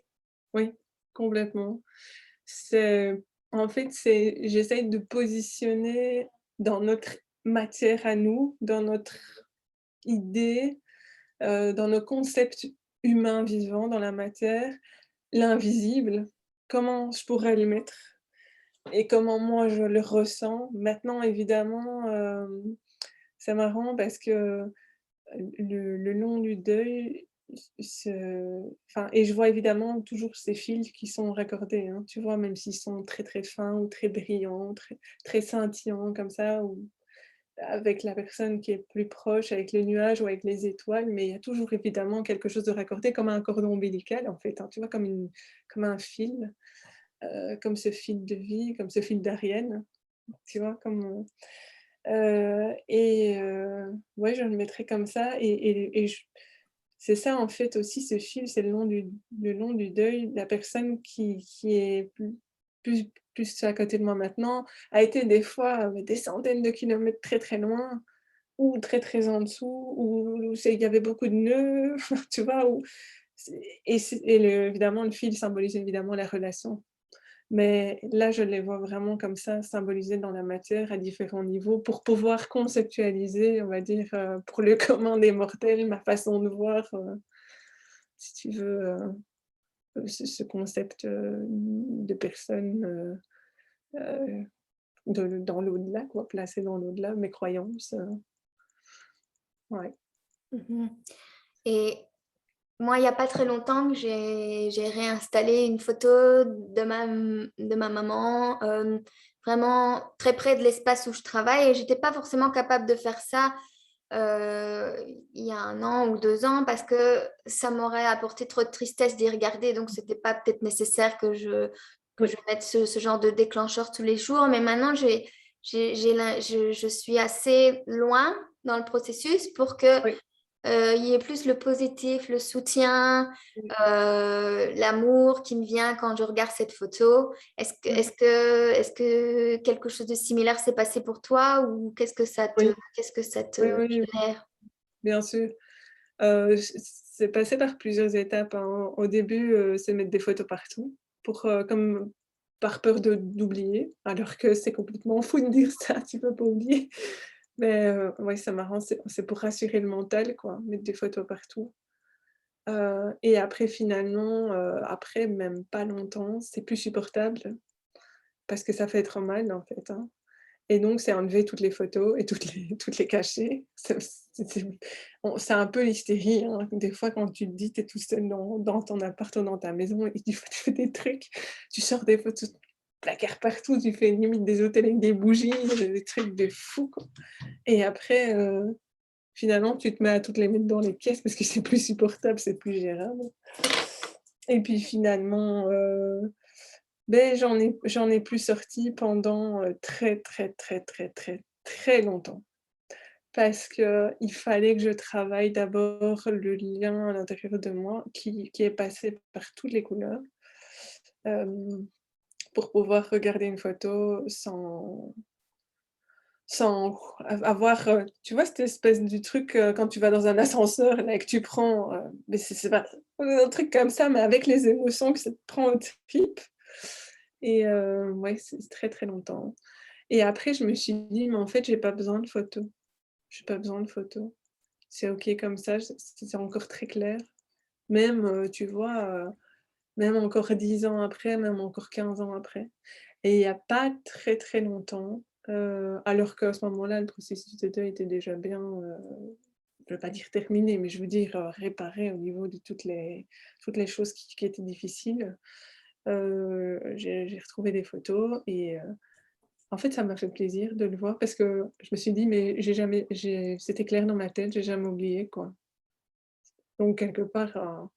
oui, complètement. C'est en fait, j'essaye de positionner dans notre matière à nous, dans notre idée, dans nos concepts humains vivants dans la matière, l'invisible, comment je pourrais le mettre et comment moi je le ressens. Maintenant évidemment, c'est marrant parce que le long du deuil, enfin et je vois évidemment toujours ces fils qui sont raccordés, hein, tu vois? Même s'ils sont très, très fins ou très brillants, très très scintillants comme ça ou avec la personne qui est plus proche, avec les nuages ou avec les étoiles, mais il y a toujours évidemment quelque chose de raccordé comme un cordon ombilical en fait, hein, tu vois? Comme un fil, comme ce fil de vie, comme ce fil d'Ariane, tu vois? Ouais, je le mettrais comme ça et je c'est ça en fait aussi ce fil, c'est le long du deuil. La personne qui est plus à côté de moi maintenant, a été des fois, des centaines de kilomètres très, très loin ou très, très en dessous, ou c'est il y avait beaucoup de nœuds, tu vois? Ou c'est et le évidemment le fil symbolise évidemment la relation. Mais là, je les vois vraiment comme ça, symbolisés dans la matière à différents niveaux pour pouvoir conceptualiser, on va dire, pour le commun des mortels, ma façon de voir, si tu veux, ce concept, de personne, dans l'au-delà quoi, placé dans l'au-delà, mes croyances, ouais. Mhm. Et moi, il n'y a pas très longtemps que j'ai réinstallé une photo de ma maman, vraiment très près de l'espace où je travaille. Et je n'étais pas forcément capable de faire ça il y a 1 an ou 2 ans parce que ça m'aurait apporté trop de tristesse d'y regarder. Donc, ce n'était pas peut-être nécessaire que Oui, je mette ce genre de déclencheur tous les jours. Mais maintenant, je suis assez loin dans le processus pour que oui, il y ait plus le positif, le soutien, oui. l'amour qui me vient quand je regarde cette photo. Mmh. Est-ce que quelque chose de similaire s'est passé pour toi ou Oui, qu'est-ce que ça oui, te oui, génère? bien sûr. C'est passé par plusieurs étapes, hein. Au début, c'est mettre des photos partout pour, comme par peur d'oublier, alors que c'est complètement fou de dire ça, tu peux pas oublier. Mais, ouais, c'est marrant, c'est pour rassurer le mental, quoi, mettre des photos partout. Et après finalement, après même pas longtemps, c'est plus supportable parce que ça fait trop mal, en fait, hein. Et donc c'est enlever toutes les photos et toutes les cacher. C'est un peu l'hystérie, hein. Des fois quand tu te dis, tu es tout seul dans ton appart ou dans ta maison et il faut tu fais des trucs, tu sors des photos placards partout, tu fais limite des hôtels avec des bougies, des trucs de fou, quoi. Et après, finalement, tu te mets à toutes les mettre dans les pièces parce que c'est plus supportable, c'est plus gérable. Et puis finalement, beh, j'en ai plus sorti pendant, très, très, très, très, très, très longtemps. Parce qu'il fallait que je travaille d'abord le lien à l'intérieur de moi qui est passé par toutes les couleurs, hem, pour pouvoir regarder une photo sans avoir, tu vois cette espèce de truc, quand tu vas dans un ascenseur là et que tu prends, mais c'est pas un truc comme ça, mais avec les émotions que ça te prend aux tripes et ouais, c'est très, très longtemps et après je me suis dit: «Mais en fait, j'ai pas besoin de photos, j'ai pas besoin de photos. C'est OK comme ça, c'est encore très clair». Même, tu vois, même encore 10 ans après, même encore 15 ans après et il y a pas très, très longtemps, alors qu'à ce moment-là, le processus de deuil était déjà bien, je veux pas dire terminé, mais je veux dire, réparé au niveau de toutes les choses qui étaient difficiles. J'ai retrouvé des photos et en fait, ça m'a fait plaisir de le voir parce que je me suis dit: «Mais c'était clair dans ma tête, j'ai jamais oublié, quoi». Donc quelque part,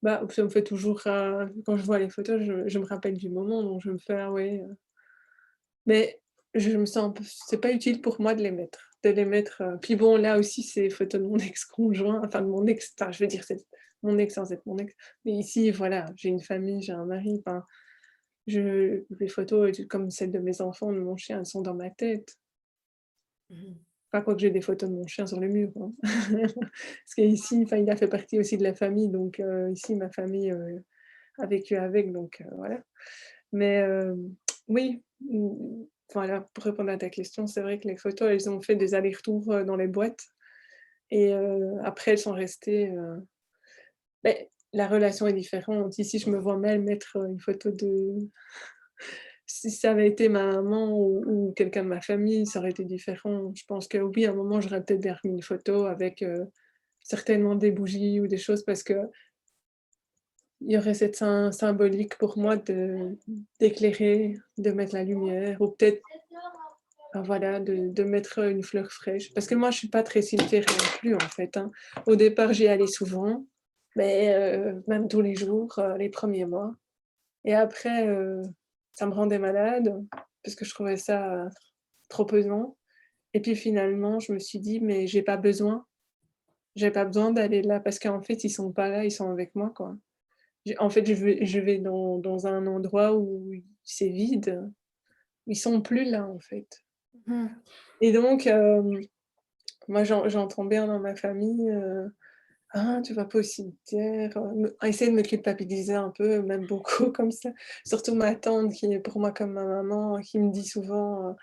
bah, ça me fait toujours, quand je vois les photos, je me rappelle du moment, donc je me fais: «Ah ouais», mais je me sens un peu c'est pas utile pour moi puis bon, là aussi, c'est photos de mon ex-conjoint, enfin de mon ex enfin je veux dire, c'est mon ex sans être mon ex. Mais ici, voilà, j'ai une famille, j'ai un mari, enfin, les photos comme celles de mes enfants, de mon chien, elles sont dans ma tête. Mmh. Enfin, quoique j'ai des photos de mon chien sur le mur, hein. Parce qu'ici, enfin, il a fait partie aussi de la famille, donc ici, ma famille, a vécu avec, donc voilà. Mais oui, voilà, pour répondre à ta question, c'est vrai que les photos, elles ont fait des allers-retours, dans les boîtes et après elles sont restées, beh, la relation est différente. Ici, je me vois mal mettre, une photo de si ça avait été ma maman ou quelqu'un de ma famille, ça aurait été différent. Je pense que oui, à un moment, j'aurais peut-être bien remis une photo avec, certainement des bougies ou des choses parce qu'il y aurait cette symbolique pour moi d'éclairer, de mettre la lumière ou peut-être, enfin voilà, de mettre, une fleur fraîche. Parce que moi, je suis pas très cimetière non plus, en fait, hein. Au départ, j'y allais souvent, mais même tous les jours, les premiers mois. Et après, ça me rendait malade parce que je trouvais ça, trop pesant et puis finalement, je me suis dit: «Mais j'ai pas besoin d'aller là» parce qu'en fait, ils sont pas là, ils sont avec moi, quoi. En fait, je vais dans un endroit où c'est vide, ils sont plus là, en fait Mmh. et donc moi, j'entends bien dans ma famille, «Ah, tu vas pas au cimetière», essayer de me culpabiliser un peu, même beaucoup comme ça. Surtout ma tante qui est pour moi comme ma maman, qui me dit souvent,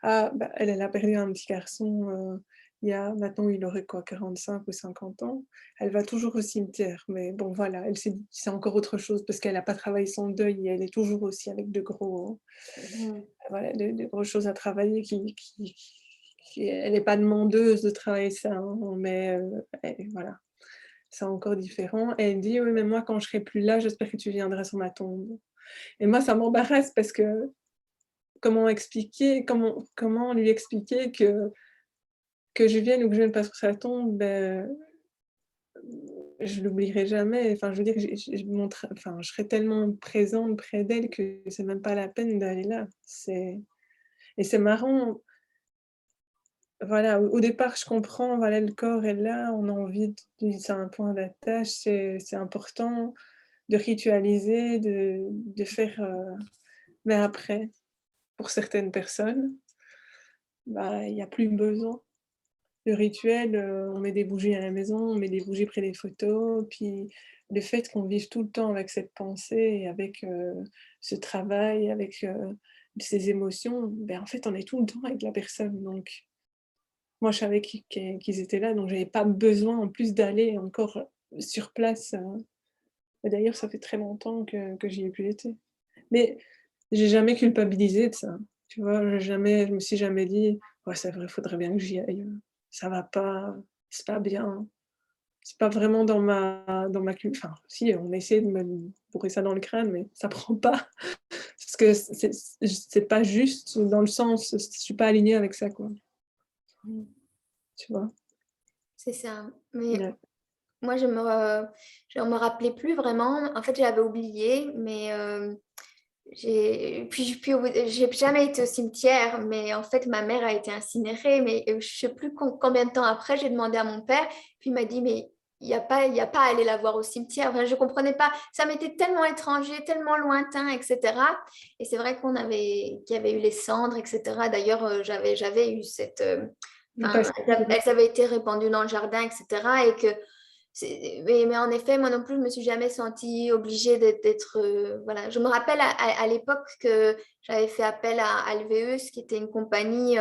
«Ah, bah, elle a perdu un petit garçon, il y a maintenant il aurait quoi, 45 ou 50 ans. Elle va toujours au cimetière», mais bon voilà, elle s'est dit c'est encore autre chose parce qu'elle a pas travaillé son deuil et elle est toujours aussi avec de gros Mmh. voilà, de grosses choses à travailler qui elle est pas demandeuse de travailler ça, hein, mais elle voilà. C'est encore différent et elle dit: «Oui, mais moi, quand je serai plus là, j'espère que tu viendras sur ma tombe» et moi, ça m'embarrasse parce que comment lui expliquer que je vienne ou que je vienne pas sur sa tombe, je l'oublierai jamais. Enfin, je veux dire, je montre enfin, je serai tellement présente près d'elle que c'est même pas la peine d'aller là. C'est marrant, voilà, au départ, je comprends, voilà, le corps est là, on a envie c'est un point d'attache, c'est important de ritualiser, de faire, mais après, pour certaines personnes, bah, il y a plus besoin. Le rituel, on met des bougies à la maison, on met des bougies près des photos, puis le fait qu'on vive tout le temps avec cette pensée et avec, ce travail, avec, ces émotions, ben, en fait, on est tout le temps avec la personne, donc moi, je savais qu'ils étaient là, donc j'avais pas besoin en plus d'aller encore sur place, et d'ailleurs, ça fait très longtemps que j'y ai plus été. Mais j'ai jamais culpabilisé de ça, tu vois? Je me suis jamais dit: «Ouais, c'est vrai, faudrait bien que j'y aille, ça va pas, c'est pas bien». C'est pas vraiment dans ma enfin si, on essaie de me bourrer ça dans le crâne, mais ça prend pas. Parce que c'est pas juste dans le sens, je suis pas alignée avec ça, quoi, Mmh. tu vois? C'est ça. Mais Ouais. moi, je me rappelais plus vraiment. En fait, j'avais oublié, mais j'ai jamais été au cimetière, mais en fait, ma mère a été incinérée. Mais je sais plus combien de temps après, j'ai demandé à mon père, puis il m'a dit, mais il y a pas à aller la voir au cimetière. Enfin, je comprenais pas. Ça m'était tellement étranger, tellement lointain, etc. Et c'est vrai qu'il y avait eu les cendres, etc. D'ailleurs, j'avais eu cette, enfin, Parce que elles avaient été répandues dans le jardin, etc. Et que mais en effet, moi non plus, je me suis jamais sentie obligée d'être, voilà. Je me rappelle à l'époque que j'avais fait appel à Alveus, qui était une compagnie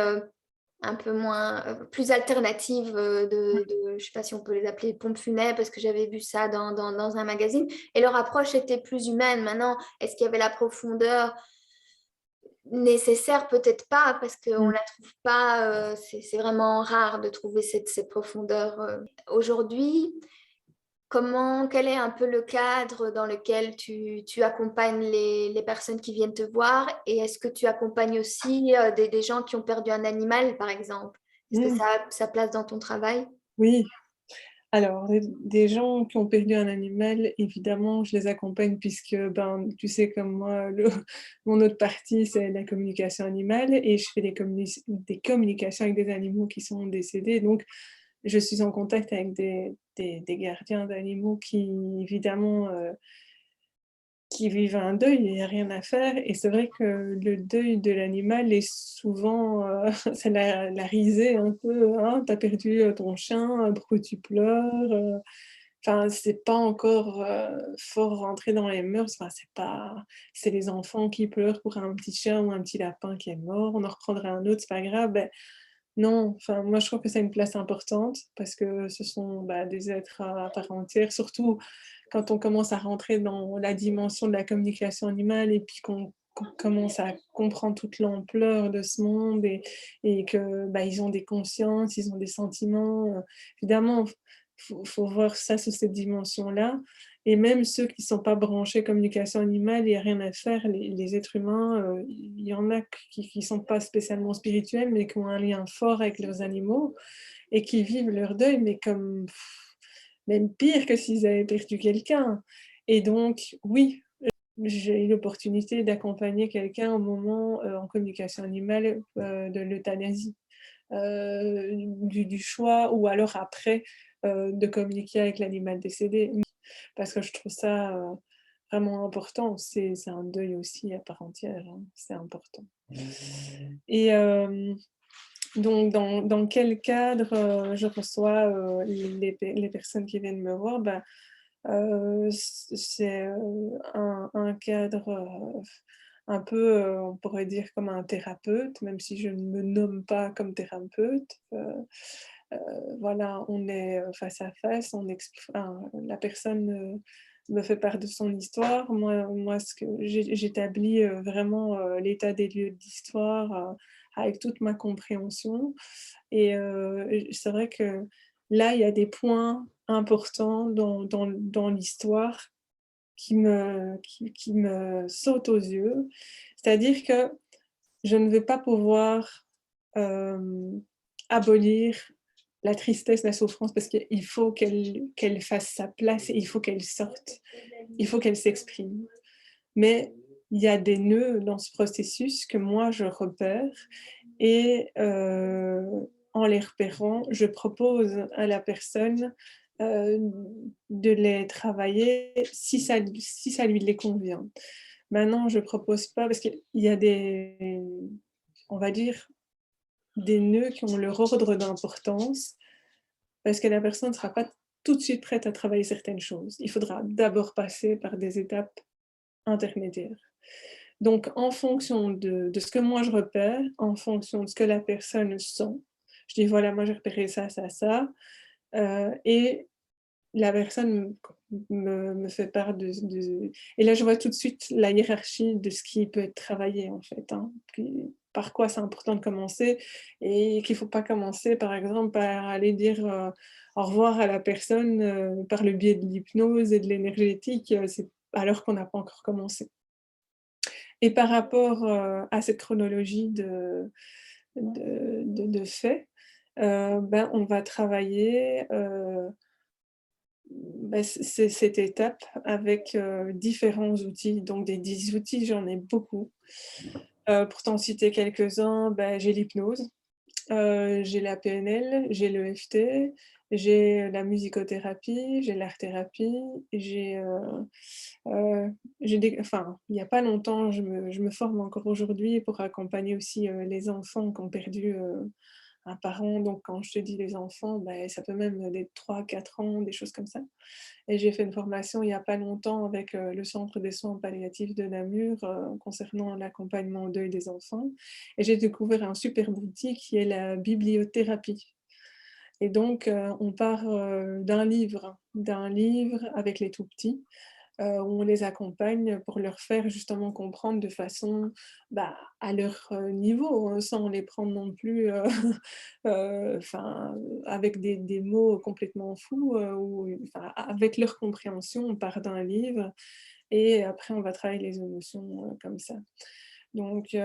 un peu moins, plus alternative je sais pas si on peut les appeler pompes funèbres, parce que j'avais vu ça dans un magazine. Et leur approche était plus humaine. Maintenant, est-ce qu'il y avait la profondeur nécessaire? Peut-être pas, parce qu'on mmh, la trouve pas. C'est vraiment rare de trouver cette profondeur. Aujourd'hui, quel est un peu le cadre dans lequel tu accompagnes les personnes qui viennent te voir, et est-ce que tu accompagnes aussi des gens qui ont perdu un animal, par exemple? Est-ce que mmh, ça a sa place dans ton travail? oui. Alors, des gens qui ont perdu un animal, évidemment, je les accompagne puisque, ben, tu sais comme moi, mon autre partie, c'est la communication animale et je fais des communications avec des animaux qui sont décédés. Donc, je suis en contact avec des gardiens d'animaux qui, évidemment, qui vivent un deuil, il n'y a rien à faire. Et c'est vrai que le deuil de l'animal est souvent, c'est la risée un peu, hein, tu as perdu ton chien, pourquoi tu pleures? Enfin, c'est pas encore fort rentré dans les mœurs. Enfin, c'est pas, c'est les enfants qui pleurent pour un petit chien ou un petit lapin qui est mort, on en reprendra un autre, c'est pas grave. Ben, non, enfin, moi je trouve que c'est une place importante parce que ce sont des êtres à part entière, surtout quand on commence à rentrer dans la dimension de la communication animale et puis qu'on commence à comprendre toute l'ampleur de ce monde et que ils ont des consciences, ils ont des sentiments. Évidemment, faut voir ça sous cette dimension-là. Et même ceux qui ne sont pas branchés communication animale, il n'y a rien à faire. Les êtres humains, il y en a qui ne sont pas spécialement spirituels, mais qui ont un lien fort avec leurs animaux et qui vivent leur deuil, mais comme même pire que s'ils avaient perdu quelqu'un. Et donc, oui, j'ai eu l'opportunité d'accompagner quelqu'un au moment en communication animale de l'euthanasie, du choix, ou alors après, de communiquer avec l'animal décédé. Parce que je trouve ça vraiment important. C'est un deuil aussi à part entière, hein. C'est important. Et donc, dans quel cadre je reçois les personnes qui viennent me voir? C'est un cadre un peu, on pourrait dire comme un thérapeute, même si je ne me nomme pas comme thérapeute. Voilà, on est face à face, la personne me fait part de son histoire. Moi j'établis vraiment l'état des lieux de l'histoire avec toute ma compréhension. Et c'est vrai que là, il y a des points importants dans l'histoire qui me sautent aux yeux. C'est-à-dire que je ne vais pas pouvoir abolir la tristesse, la souffrance, parce qu'il faut qu'elle fasse sa place et il faut qu'elle sorte, il faut qu'elle s'exprime. Mais il y a des nœuds dans ce processus que moi je repère et en les repérant, je propose à la personne euh, de les travailler si ça lui les convient. Maintenant, je propose pas, parce qu'il y a on va dire, des nœuds qui ont leur ordre d'importance, parce que la personne ne sera pas tout de suite prête à travailler certaines choses. Il faudra d'abord passer par des étapes intermédiaires. Donc, en fonction de ce que moi je repère, en fonction de ce que la personne sent, je dis voilà, moi j'ai repéré ça, ça, ça, et la personne me fait part Et là, je vois tout de suite la hiérarchie de ce qui peut être travaillé, en fait, hein. Par quoi c'est important de commencer et qu'il ne faut pas commencer, par exemple, par aller dire au revoir à la personne par le biais de l'hypnose et de l'énergétique, alors qu'on n'a pas encore commencé. Et par rapport à cette chronologie de faits, on va travailler cette étape avec différents outils. Donc des 10 outils, j'en ai beaucoup. Pour t'en citer quelques-uns, j'ai l'hypnose, j'ai la PNL, j'ai l'EFT, j'ai la musicothérapie, j'ai l'art-thérapie, enfin, il n'y a pas longtemps, je me forme encore aujourd'hui pour accompagner aussi les enfants qui ont perdu un parent. Donc quand je te dis les enfants, ça peut même être 3-4 ans, des choses comme ça. Et j'ai fait une formation il n'y a pas longtemps avec le Centre des soins palliatifs de Namur concernant l'accompagnement au deuil des enfants. Et j'ai découvert un super outil qui est la bibliothérapie. Et donc, on part d'un livre avec les tout-petits, où on les accompagne pour leur faire justement comprendre de façon à leur niveau, hein, sans les prendre non plus avec des mots complètement fous, avec leur compréhension, on part d'un livre et après on va travailler les émotions comme ça. Donc, il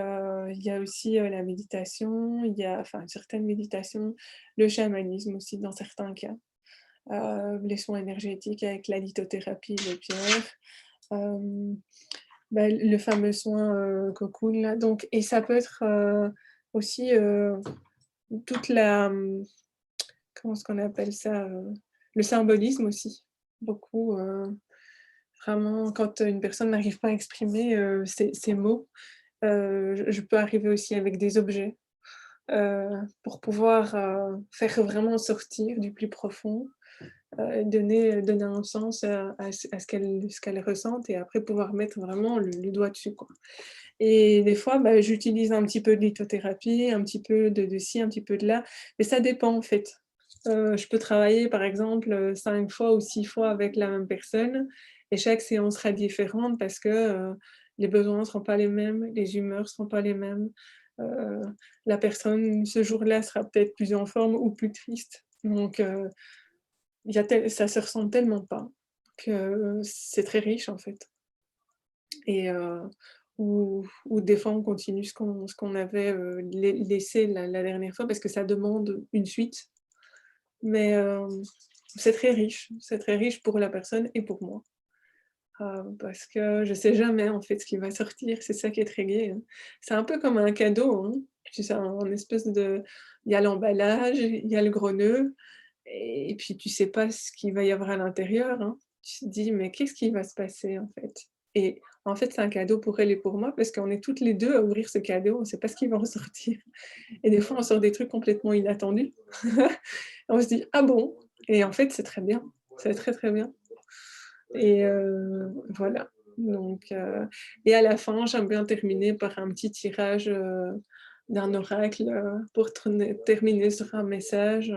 y a aussi la méditation, il y a certaines méditations, le chamanisme aussi dans certains cas, les soins énergétiques avec la lithothérapie, les pierres, le fameux soin cocoon là. Donc, et ça peut être aussi toute la, comment est-ce qu'on appelle ça, Le symbolisme aussi, beaucoup, vraiment quand une personne n'arrive pas à exprimer, ses mots, je peux arriver aussi avec des objets, pour pouvoir, faire vraiment sortir du plus profond, donner un sens à ce qu'elle ressente et après pouvoir mettre vraiment le doigt dessus, quoi. Et des fois, bah, j'utilise un petit peu de lithothérapie, un petit peu de ci, un petit peu de là, mais ça dépend en fait. Je peux travailler par exemple, 5 fois ou 6 fois avec la même personne et chaque séance sera différente parce que, les besoins ne seront pas les mêmes, les humeurs ne seront pas les mêmes. Heu, la personne ce jour-là sera peut-être plus en forme ou plus triste. Donc, il y a ça se ressemble tellement pas que c'est très riche en fait. Et ou des fois on continue ce qu'on avait, laissé la dernière fois parce que ça demande une suite. Mais c'est très riche pour la personne et pour moi. Parce que je sais jamais en fait ce qui va sortir, c'est ça qui est très gai, hein. C'est un peu comme un cadeau, hein. Tu sais, un espèce de il y a l'emballage, il y a le gros nœud et puis tu sais pas ce qu'il va y avoir à l'intérieur, hein. Tu te dis: «Mais qu'est-ce qui va se passer en fait?» Et en fait, c'est un cadeau pour elle et pour moi parce qu'on est toutes les 2 à ouvrir ce cadeau, on sait pas ce qui va en sortir et des fois on sort des trucs complètement inattendus. On se dit: «Ah bon?» Et en fait, c'est très bien, c'est très, très bien. Et voilà, donc et à la fin, j'aime bien terminer par un petit tirage, d'un oracle, pour terminer sur un message,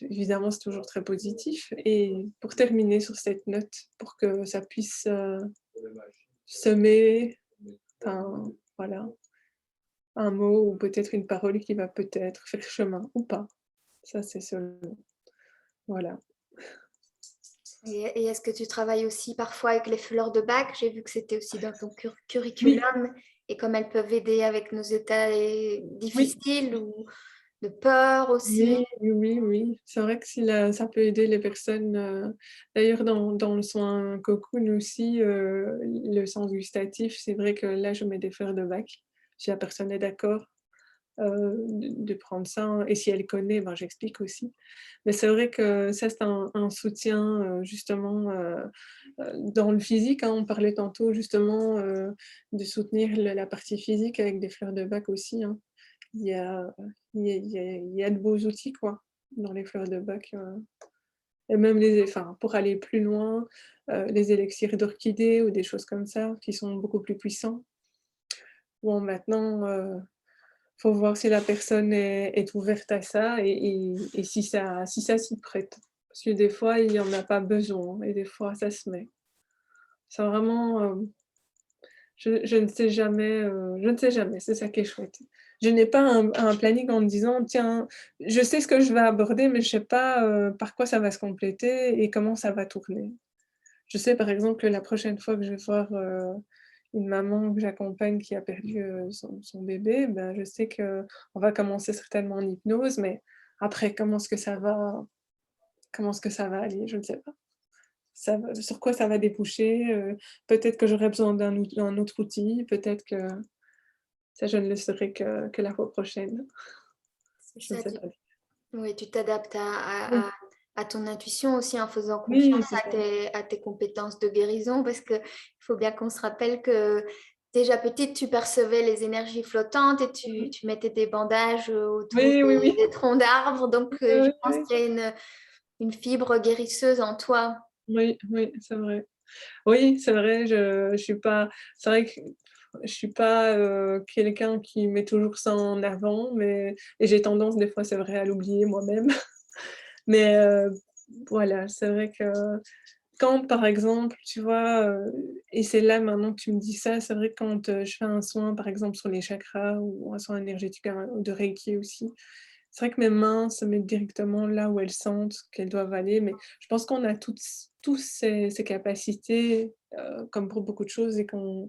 évidemment, c'est toujours très positif et pour terminer sur cette note, pour que ça puisse, semer, enfin, voilà, un mot ou peut-être une parole qui va peut-être faire chemin ou pas. Ça, c'est selon, voilà. Et est-ce que tu travailles aussi parfois avec les fleurs de bac? J'ai vu que c'était aussi dans ton Oui, curriculum et comme elles peuvent aider avec nos états oui. difficiles ou de peur aussi. Oui, oui, oui, oui. C'est vrai que si la ça peut aider les personnes, d'ailleurs dans le soin cocoon aussi, le sens gustatif, c'est vrai que là, je mets des fleurs de bac. Si la personne est d'accord, de prendre ça hein, et si elle connaît, ben, j'explique aussi. Mais c'est vrai que ça, c'est un soutien, justement, dans le physique, hein. On parlait tantôt justement, de soutenir la partie physique avec des fleurs de bac aussi, hein. Il y a il y a de beaux outils, quoi, dans les fleurs de bac, et même pour aller plus loin, les élixirs d'orchidée ou des choses comme ça qui sont beaucoup plus puissants. Bon maintenant, faut voir si la personne est ouverte à ça et si ça s'y prête. Parce que des fois, il y en a pas besoin et des fois ça se met. C'est vraiment, je ne sais jamais, je ne sais jamais, c'est ça qui est chouette. Je n'ai pas un planning en me disant: «Tiens, je sais ce que je vais aborder, mais je sais pas, par quoi ça va se compléter et comment ça va tourner». Je sais par exemple que la prochaine fois que je vais voir, une maman que j'accompagne qui a perdu, son bébé, ben, je sais qu'on va commencer certainement en hypnose, mais après comment est-ce que ça va aller? Je ne sais pas. Ça va sur quoi ça va déboucher, peut-être que j'aurai besoin d'un autre outil, peut-être que ça je ne le saurai que la fois prochaine. C'est Je ne ça, sais pas dire. oui, tu t'adaptes Oui, à ton intuition aussi en faisant oui, confiance c'est ça. à tes compétences de guérison parce qu'il faut bien qu'on se rappelle que déjà petite, tu percevais les énergies flottantes et Mmh. tu mettais des bandages autour Oui, oui, oui. des troncs d'arbres. Donc, je Oui, pense oui. qu'il y a une fibre guérisseuse en toi. Oui, oui, c'est vrai. Oui, c'est vrai, je suis pas c'est vrai que je suis pas, quelqu'un qui met toujours ça en avant, mais et j'ai tendance des fois, c'est vrai, à l'oublier moi-même. Mais voilà, c'est vrai que quand, par exemple, tu vois, et c'est là maintenant que tu me dis ça, c'est vrai que quand, je fais un soin, par exemple, sur les chakras ou un soin énergétique, de Reiki aussi, c'est vrai que mes mains se mettent directement là où elles sentent qu'elles doivent aller, mais je pense qu'on a tous ces capacités, comme pour beaucoup de choses et qu'on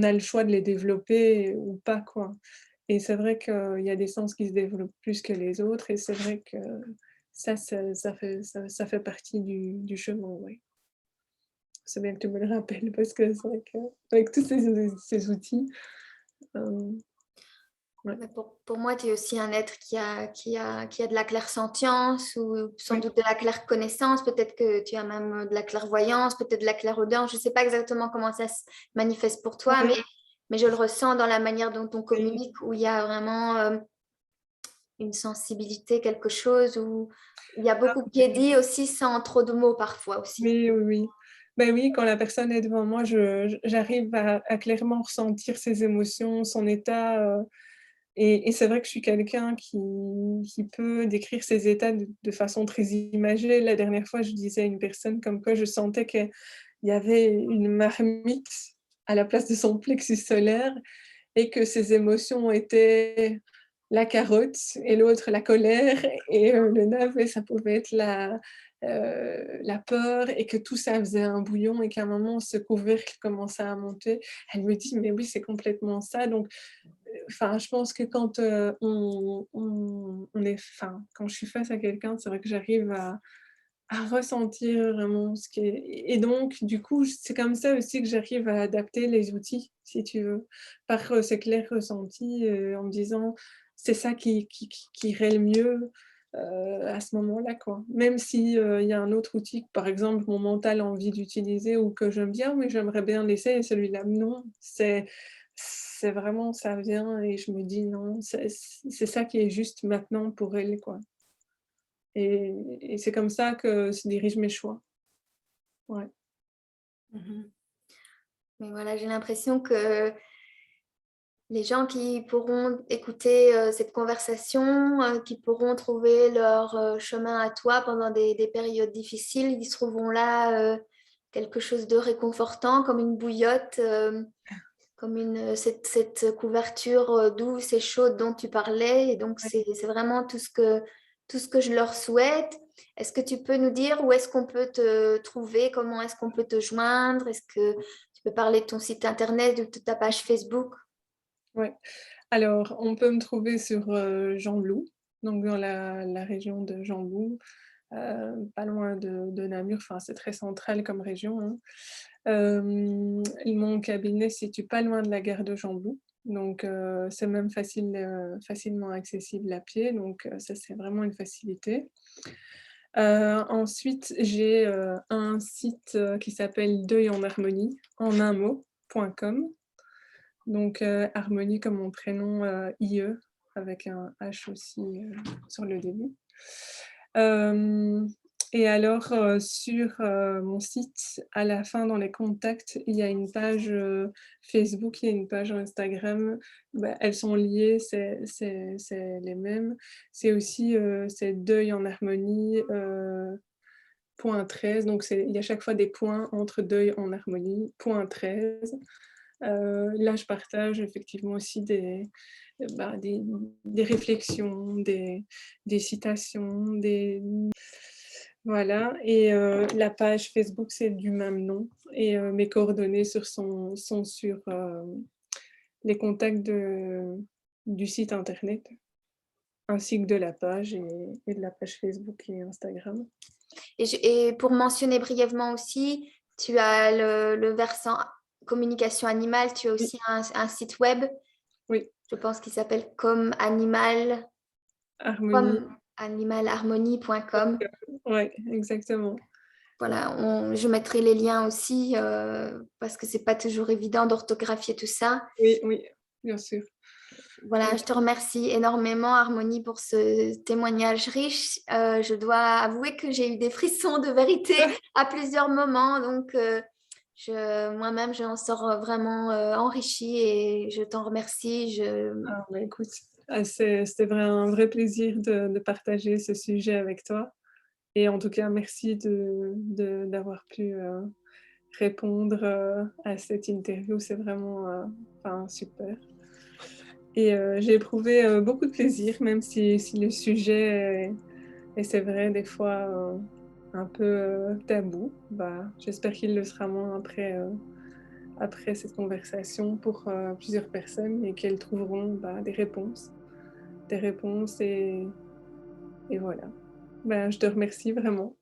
a le choix de les développer ou pas, quoi. Et c'est vrai qu'il y a des sens qui se développent plus que les autres et c'est vrai que ça fait partie du chemin, ouais. C'est bien que tu me le rappelles parce que c'est vrai qu'avec tous ces outils, hem, Ouais. Mais pour moi, tu es aussi un être qui a de la clairsentience ou sans Oui. doute de la clairconnaissance. Peut-être que tu as même de la clairvoyance, peut-être de la clairaudience. Je ne sais pas exactement comment ça se manifeste pour toi, Oui. mais je le ressens dans la manière dont on Oui. communique, où il y a vraiment une sensibilité, quelque chose, où il y a beaucoup qui est dit aussi sans trop de mots parfois aussi. Oui, oui, oui. Ben oui, quand la personne est devant moi, j'arrive à clairement ressentir ses émotions, son état, et c'est vrai que je suis quelqu'un qui peut décrire ses états de façon très imagée. La dernière fois, je disais à une personne comme quoi je sentais qu'il y avait une marmite à la place de son plexus solaire et que ses émotions étaient la carotte et l'autre la colère et le navet, ça pouvait être la peur et que tout ça faisait un bouillon et qu'à un moment, ce couvercle commençait à monter. Elle me dit: «Mais oui, c'est complètement ça», donc enfin, je pense que quand, on est enfin, quand je suis face à quelqu'un, c'est vrai que j'arrive à ressentir vraiment ce qui est et donc du coup, c'est comme ça aussi que j'arrive à adapter les outils, si tu veux, par, ces clairs ressentis, en me disant: «C'est ça qui irait le mieux, à ce moment-là», quoi. Même si, il y a un autre outil que, par exemple, mon mental a envie d'utiliser ou que je me dis: «Ah oui, j'aimerais bien l'essayer» et celui-là, non, c'est vraiment ça vient et je me dis: «Non, c'est ça qui est juste maintenant pour elle», quoi et c'est comme ça que se dirigent mes choix. Ouais. Mhm. Mais voilà, j'ai l'impression que les gens qui pourront écouter cette conversation, qui pourront trouver leur chemin à toi pendant des périodes difficiles, ils trouveront là quelque chose de réconfortant, comme une bouillotte, comme cette couverture douce et chaude dont tu parlais. Et donc, Ouais. c'est vraiment tout ce que je leur souhaite. Est-ce que tu peux nous dire où est-ce qu'on peut te trouver? Comment est-ce qu'on peut te joindre? Est-ce que tu peux parler de ton site internet, de ta page Facebook? Ouais. Alors, on peut me trouver sur, Gembloux, donc dans la région de Gembloux, pas loin de Namur, enfin, c'est très central comme région, hein. Mon cabinet se situe pas loin de la gare de Gembloux, donc c'est même facilement accessible à pied, donc ça, c'est vraiment une facilité. Ensuite, j'ai, un site, qui s'appelle Deuil en harmonie, en un mot.com. Donc, Harmonie comme mon prénom, IE avec un H aussi, sur le début. Hem et alors, sur, mon site, à la fin dans les contacts, il y a une page, Facebook, il y a une page Instagram. Bah, elles sont liées, c'est les mêmes. C'est aussi, c'est Deuil en harmonie, point 13, donc il y a chaque fois des points entre Deuil en harmonie, point 13. Là, je partage effectivement aussi bah, des réflexions, des citations, voilà et la page Facebook, c'est du même nom et mes coordonnées sont sur, les contacts du site internet, ainsi que de la page et de la page Facebook et Instagram. Et pour mentionner brièvement aussi, tu as le versant communication animale, tu as Oui, aussi un site web, oui, je pense qu'il s'appelle harmonie. comanimalharmonie.com. Ouais, exactement. Voilà, je mettrai les liens aussi parce que c'est pas toujours évident d'orthographier tout ça. Oui, oui, bien sûr. Voilà, je te remercie énormément, Harmonie, pour ce témoignage riche. Je dois avouer que j'ai eu des frissons de vérité à plusieurs moments, donc moi-même, j'en sors vraiment enrichie et je t'en remercie. Ah bah, écoute, c'était un vrai plaisir de partager ce sujet avec toi et en tout cas merci d'avoir pu, répondre, à cette interview. C'est vraiment, enfin super et j'ai éprouvé, beaucoup de plaisir même si le sujet est c'est vrai des fois, un peu, tabou. Bah, j'espère qu'il le sera moins après cette conversation pour, plusieurs personnes et qu'elles trouveront, bah, des réponses et voilà. Ben, je te remercie vraiment.